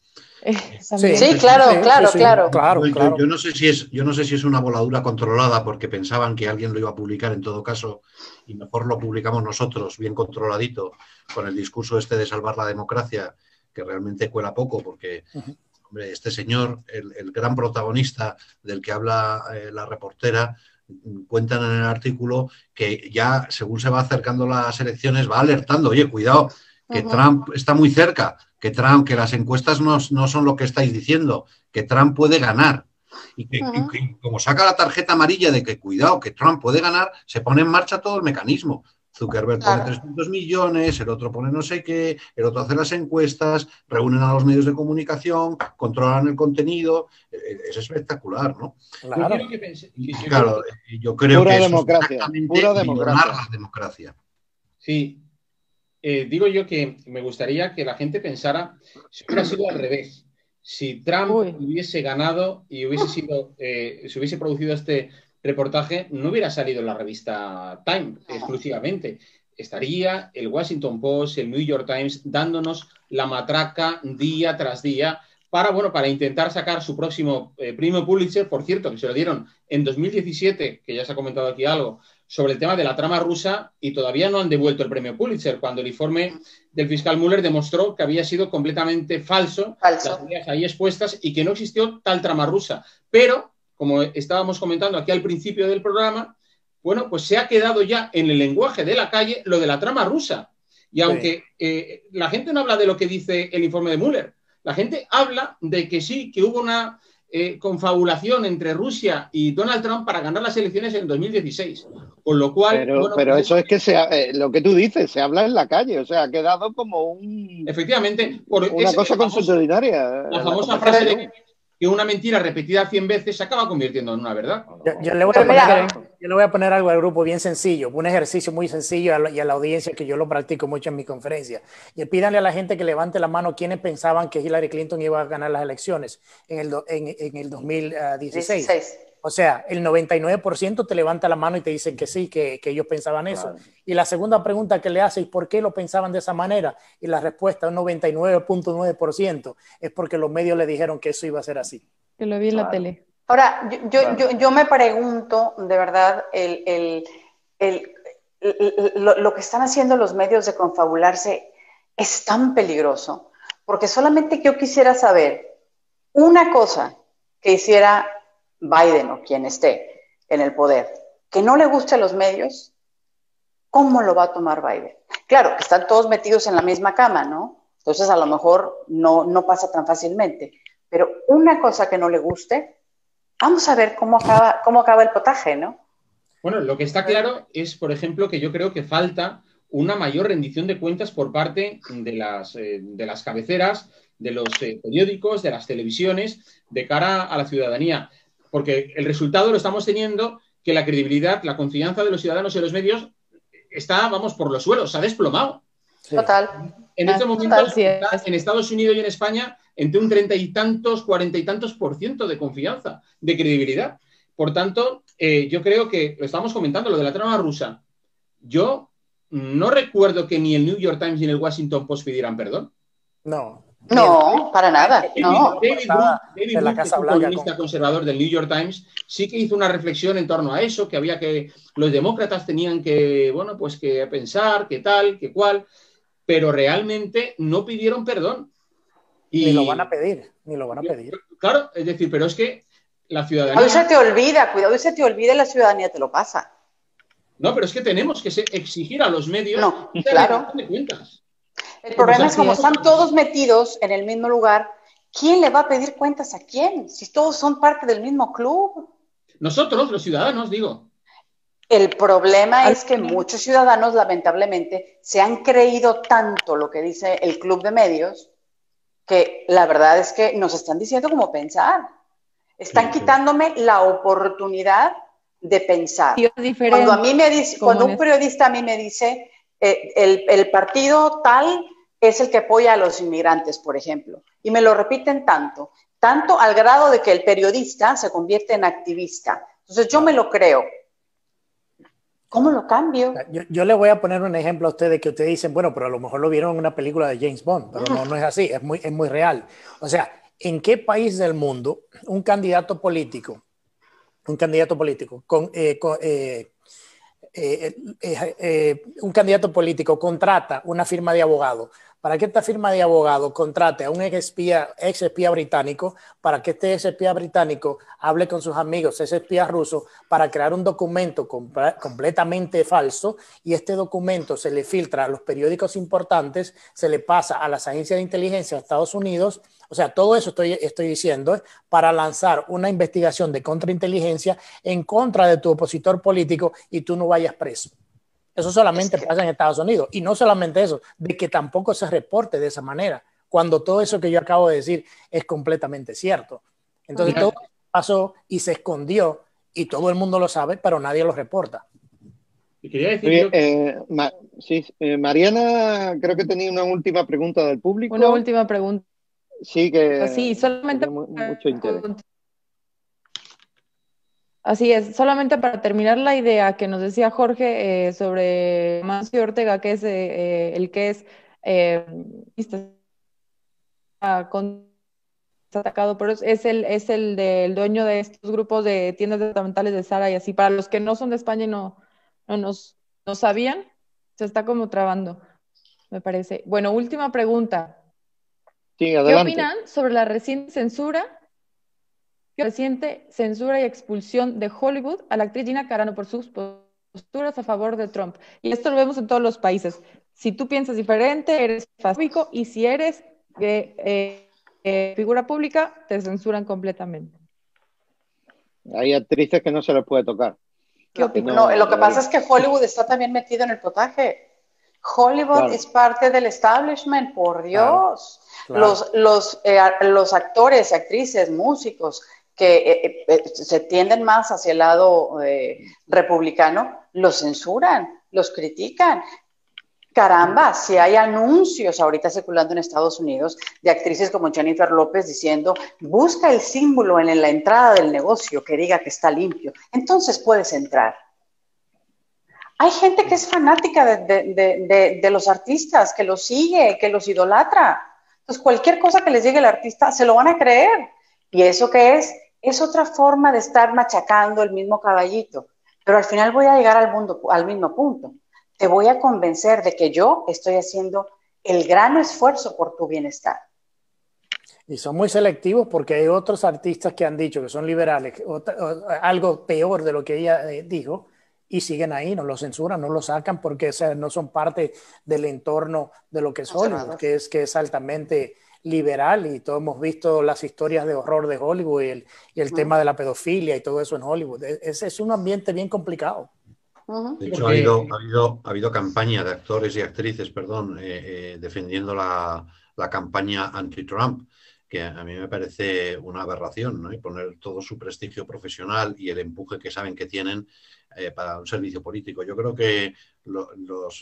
Sí, claro. Yo no sé si es una voladura controlada porque pensaban que alguien lo iba a publicar en todo caso y mejor lo publicamos nosotros bien controladito con el discurso de salvar la democracia, que realmente cuela poco porque hombre, este señor, el gran protagonista del que habla la reportera, cuentan en el artículo que ya según se va acercando las elecciones va alertando, oye, cuidado, que Trump está muy cerca, que las encuestas no son lo que estáis diciendo, que Trump puede ganar. Y que como saca la tarjeta amarilla de que cuidado, que Trump puede ganar, se pone en marcha todo el mecanismo. Zuckerberg pone 300 millones, el otro pone no sé qué, el otro hace las encuestas, reúnen a los medios de comunicación, controlan el contenido. Es espectacular, ¿no? Claro. Yo creo pura que democracia, es exactamente pura democracia. violar la democracia. Sí. digo yo que me gustaría que la gente pensara si hubiera sido al revés. Si Trump hubiese ganado y se hubiese producido este reportaje, no hubiera salido en la revista Time exclusivamente. Estaría el Washington Post, el New York Times, dándonos la matraca día tras día para intentar sacar su próximo premio Pulitzer, por cierto, que se lo dieron en 2017, que ya se ha comentado aquí algo, sobre el tema de la trama rusa, y todavía no han devuelto el premio Pulitzer, cuando el informe del fiscal Mueller demostró que había sido completamente falso. Las ideas ahí expuestas y que no existió tal trama rusa. Pero, como estábamos comentando aquí al principio del programa, bueno, pues se ha quedado ya en el lenguaje de la calle lo de la trama rusa. Y aunque la gente no habla de lo que dice el informe de Mueller, la gente habla de que sí, que hubo una confabulación entre Rusia y Donald Trump para ganar las elecciones en 2016. Con lo cual... Pero eso es que lo que tú dices, se habla en la calle, o sea, ha quedado como efectivamente, una cosa consuetudinaria. La famosa frase de que una mentira repetida 100 veces se acaba convirtiendo en una verdad. Yo le voy a poner algo al grupo bien sencillo, un ejercicio muy sencillo y a la audiencia, que yo lo practico mucho en mis conferencias. Y pídanle a la gente que levante la mano quienes pensaban que Hillary Clinton iba a ganar las elecciones en el 2016. O sea, el 99% te levanta la mano y te dicen que sí, que ellos pensaban eso. Claro. Y la segunda pregunta que le hace es ¿por qué lo pensaban de esa manera? Y la respuesta, un 99.9%, es porque los medios le dijeron que eso iba a ser así. Que lo vi en la tele. Ahora, yo me pregunto, de verdad, lo que están haciendo los medios de confabularse es tan peligroso, porque solamente yo quisiera saber una cosa que hiciera Biden o quien esté en el poder, que no le guste a los medios, ¿cómo lo va a tomar Biden? Claro, que están todos metidos en la misma cama, ¿no? Entonces a lo mejor no pasa tan fácilmente, pero una cosa que no le guste, vamos a ver cómo acaba el potaje, ¿no? Bueno, lo que está claro es, por ejemplo, que yo creo que falta una mayor rendición de cuentas por parte de las cabeceras, de los periódicos, de las televisiones, de cara a la ciudadanía. Porque el resultado lo estamos teniendo, que la credibilidad, la confianza de los ciudadanos en los medios está, vamos, por los suelos, se ha desplomado. Total. En este momento, está en Estados Unidos y en España, entre un 30 y tantos, 40 y tantos % de confianza, de credibilidad. Por tanto, yo creo que, lo estamos comentando, lo de la trama rusa, yo no recuerdo que ni el New York Times ni el Washington Post pidieran perdón. No, para nada. David Brooke, que es un columnista conservador del New York Times, sí que hizo una reflexión en torno a eso, que había que los demócratas tenían que, bueno, pues que pensar, que tal, que cual, pero realmente no pidieron perdón. Ni lo van a pedir. Claro, es decir, pero es que la ciudadanía... Hoy se te olvida, cuidado, y se te olvida, la ciudadanía te lo pasa. No, pero es que tenemos que exigir a los medios claro. de cuentas. El problema es como están todos metidos en el mismo lugar, ¿quién le va a pedir cuentas a quién? Si todos son parte del mismo club. Nosotros, los ciudadanos, digo. El problema es que muchos ciudadanos, lamentablemente, se han creído tanto lo que dice el club de medios, que la verdad es que nos están diciendo cómo pensar. Están quitándome la oportunidad de pensar. Cuando un periodista a mí me dice, el partido tal es el que apoya a los inmigrantes, por ejemplo, y me lo repiten tanto al grado de que el periodista se convierte en activista. Entonces yo me lo creo. ¿Cómo lo cambio? Yo le voy a poner un ejemplo a ustedes que ustedes dicen, bueno, pero a lo mejor lo vieron en una película de James Bond, pero no es así, es muy real. O sea, ¿en qué país del mundo un candidato político contrata una firma de abogados para que esta firma de abogados contrate a un ex espía británico para que este ex espía británico hable con sus amigos, ese espía ruso, para crear un documento completamente falso, y este documento se le filtra a los periódicos importantes, se le pasa a las agencias de inteligencia de Estados Unidos? O sea, todo eso estoy diciendo para lanzar una investigación de contrainteligencia en contra de tu opositor político y tú no vayas preso. Eso solamente pasa en Estados Unidos. Y no solamente eso, de que tampoco se reporte de esa manera, cuando todo eso que yo acabo de decir es completamente cierto. Entonces todo pasó y se escondió y todo el mundo lo sabe, pero nadie lo reporta. Y quería decir sí, Mariana, creo que tenía una última pregunta del público. Una última pregunta. Sí, que sí, solamente mucho interés. Así es, solamente para terminar la idea que nos decía Jorge sobre Mancio Ortega, que es el que es atacado, pero es el del dueño de estos grupos de tiendas departamentales de Zara y así. Para los que no son de España y no sabían, se está como trabando, me parece. Bueno, última pregunta. Sí, adelante. ¿Qué opinan sobre la reciente censura y expulsión de Hollywood a la actriz Gina Carano por sus posturas a favor de Trump? Y esto lo vemos en todos los países. Si tú piensas diferente, eres fascista, y si eres figura pública, te censuran completamente. Hay actrices que no se les puede tocar. No, lo que pasa es que Hollywood está también metido en el potaje. Hollywood es parte del establishment, por Dios. Claro. Los actores, actrices, músicos que se tienden más hacia el lado republicano, los censuran, los critican. Caramba, si hay anuncios ahorita circulando en Estados Unidos de actrices como Jennifer López diciendo, busca el símbolo en la entrada del negocio que diga que está limpio, entonces puedes entrar. Hay gente que es fanática de los artistas, que los sigue, que los idolatra. Entonces, cualquier cosa que les llegue al artista, se lo van a creer. ¿Y eso qué es? Es otra forma de estar machacando el mismo caballito. Pero al final voy a llegar al mismo punto. Te voy a convencer de que yo estoy haciendo el gran esfuerzo por tu bienestar. Y son muy selectivos porque hay otros artistas que han dicho que son liberales, algo peor de lo que ella dijo, y siguen ahí, no lo censuran, no lo sacan porque no son parte del entorno de lo que es Hollywood, que es altamente liberal, y todos hemos visto las historias de horror de Hollywood y el tema de la pedofilia y todo eso en Hollywood. Es un ambiente bien complicado. De hecho, ha habido campaña de actores y actrices, defendiendo la campaña anti-Trump, que a mí me parece una aberración, ¿no? Y poner todo su prestigio profesional y el empuje que saben que tienen para un servicio político. Yo creo que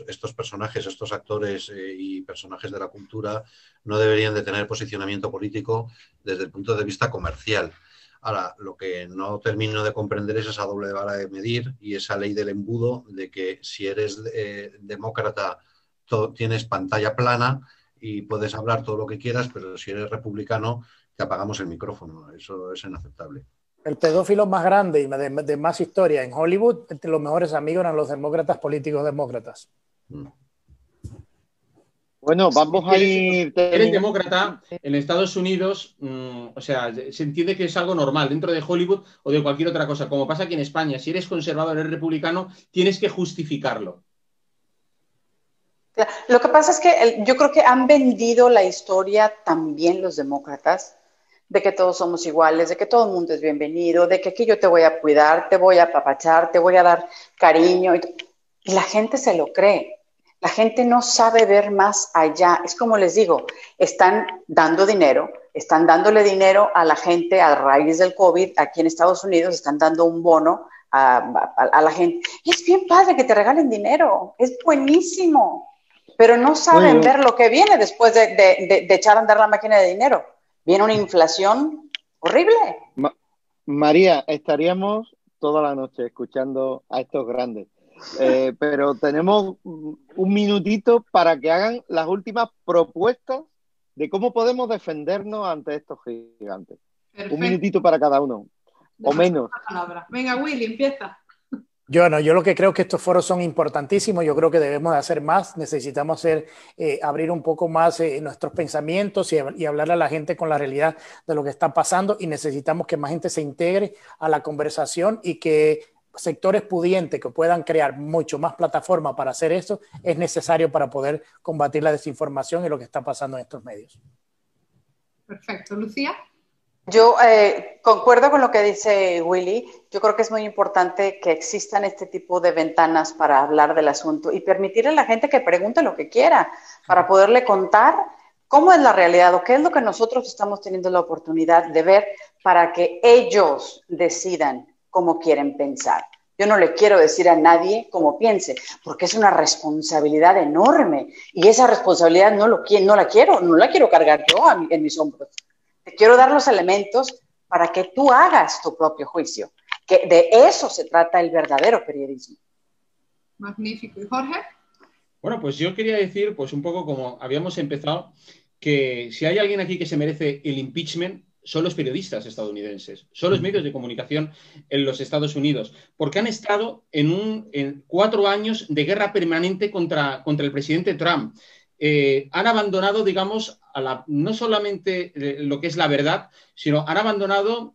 estos personajes, estos actores y personajes de la cultura no deberían de tener posicionamiento político desde el punto de vista comercial. Ahora, lo que no termino de comprender es esa doble vara de medir y esa ley del embudo de que si eres demócrata tienes pantalla plana y puedes hablar todo lo que quieras, pero si eres republicano te apagamos el micrófono. Eso es inaceptable. El pedófilo más grande y de más historia en Hollywood, entre los mejores amigos eran los demócratas, políticos demócratas. Bueno, vamos a ir... Eres demócrata en Estados Unidos, o sea, se entiende que es algo normal dentro de Hollywood o de cualquier otra cosa. Como pasa aquí en España, si eres conservador, eres republicano, tienes que justificarlo. Lo que pasa es que yo creo que han vendido la historia también los demócratas, de que todos somos iguales, de que todo el mundo es bienvenido, de que aquí yo te voy a cuidar, te voy a apapachar, te voy a dar cariño. Y la gente se lo cree. La gente no sabe ver más allá. Es como les digo, están dando dinero, están dándole dinero a la gente a raíz del COVID. Aquí en Estados Unidos están dando un bono a la gente. Y es bien padre que te regalen dinero, es buenísimo. Pero no saben ver lo que viene después de echar a andar la máquina de dinero. Viene una inflación horrible. María, estaríamos toda la noche escuchando a estos grandes. Pero tenemos un minutito para que hagan las últimas propuestas de cómo podemos defendernos ante estos gigantes. Perfecto. Un minutito para cada uno, o menos. Venga, Willy, empieza. Yo lo que creo es que estos foros son importantísimos. Yo creo que debemos de hacer más. Necesitamos abrir un poco más nuestros pensamientos y hablar a la gente con la realidad de lo que está pasando, y necesitamos que más gente se integre a la conversación y que sectores pudientes que puedan crear mucho más plataforma para hacer eso es necesario para poder combatir la desinformación y lo que está pasando en estos medios. Perfecto. Lucía. Yo concuerdo con lo que dice Willy. Yo creo que es muy importante que existan este tipo de ventanas para hablar del asunto y permitirle a la gente que pregunte lo que quiera para poderle contar cómo es la realidad o qué es lo que nosotros estamos teniendo la oportunidad de ver para que ellos decidan cómo quieren pensar. Yo no le quiero decir a nadie cómo piense, porque es una responsabilidad enorme y esa responsabilidad no la quiero cargar yo en mis hombros. Te quiero dar los elementos para que tú hagas tu propio juicio, que de eso se trata el verdadero periodismo. Magnífico. ¿Y Jorge? Bueno, pues yo quería decir, pues un poco como habíamos empezado, que si hay alguien aquí que se merece el impeachment, son los periodistas estadounidenses, son los medios de comunicación en los Estados Unidos, porque han estado en 4 años de guerra permanente contra el presidente Trump. Han abandonado, digamos, no solamente lo que es la verdad, sino han abandonado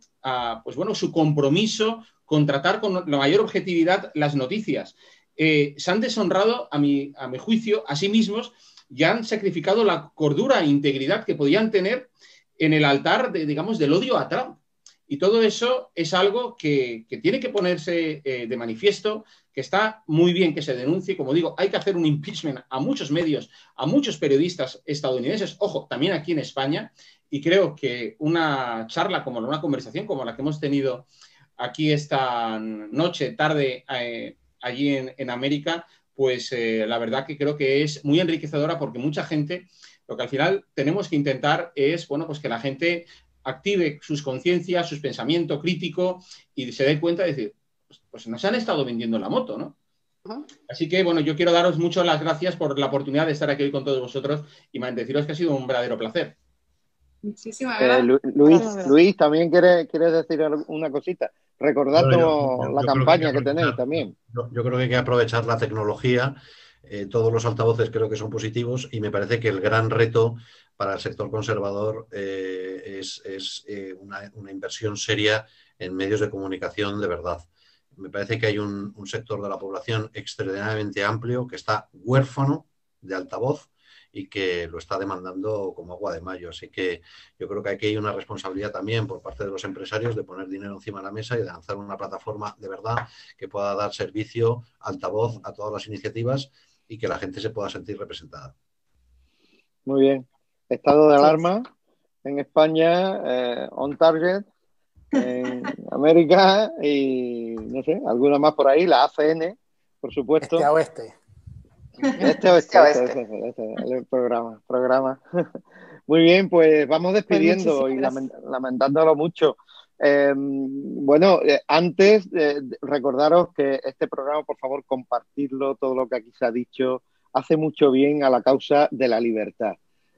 pues bueno, su compromiso con tratar con la mayor objetividad las noticias. Se han deshonrado, a mi juicio, a sí mismos y han sacrificado la cordura e integridad que podían tener en el altar, digamos, del odio a Trump. Y todo eso es algo que tiene que ponerse de manifiesto, que está muy bien que se denuncie. Como digo, hay que hacer un impeachment a muchos medios, a muchos periodistas estadounidenses, ojo, también aquí en España, y creo que una charla como una conversación como la que hemos tenido aquí esta noche, tarde, allí en América, pues la verdad que creo que es muy enriquecedora porque mucha gente, lo que al final tenemos que intentar es, bueno, pues que la gente active sus conciencias, su pensamiento crítico y se dé cuenta de decir, pues nos han estado vendiendo la moto, ¿no? Así que, bueno, yo quiero daros mucho las gracias por la oportunidad de estar aquí hoy con todos vosotros y deciros que ha sido un verdadero placer. Muchísimas gracias. Luis, también quieres decir una cosita. Recordad la campaña que tenéis también. Yo creo que hay que aprovechar la tecnología. Todos los altavoces creo que son positivos y me parece que el gran reto para el sector conservador es una inversión seria en medios de comunicación de verdad. Me parece que hay un sector de la población extraordinariamente amplio que está huérfano de altavoz y que lo está demandando como agua de mayo. Así que yo creo que aquí hay una responsabilidad también por parte de los empresarios de poner dinero encima de la mesa y de lanzar una plataforma de verdad que pueda dar servicio, altavoz a todas las iniciativas y que la gente se pueda sentir representada. Muy bien. Estado de alarma en España, on target, en América y no sé, alguna más por ahí, la ACN, por supuesto. Este a oeste. El programa. Muy bien, pues vamos despidiendo y lamentándolo mucho. Antes recordaros que este programa, por favor, compartirlo, todo lo que aquí se ha dicho, hace mucho bien a la causa de la libertad.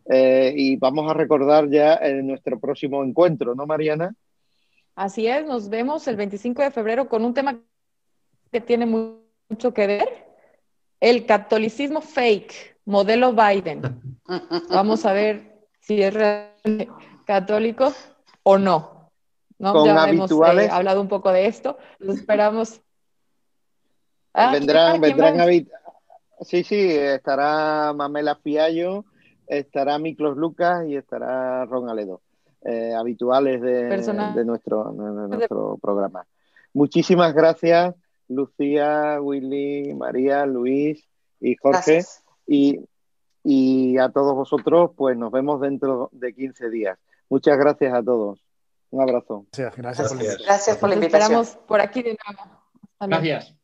Y vamos a recordar ya nuestro próximo encuentro, ¿no, Mariana? Así es, nos vemos el 25 de febrero con un tema que tiene mucho que ver. El catolicismo fake, modelo Biden. Vamos a ver si es realmente católico o no. Ya hemos hablado un poco de esto. Lo esperamos. Vendrán Sí, estará Mamela Fiallo, estará Miklos Lucas y estará Ron Aledo. Habituales de nuestro programa. Muchísimas gracias, Lucía, Willy, María, Luis y Jorge. Y a todos vosotros, pues nos vemos dentro de 15 días. Muchas gracias a todos. Un abrazo. Gracias por la invitación. Nos esperamos por aquí de nuevo. Gracias.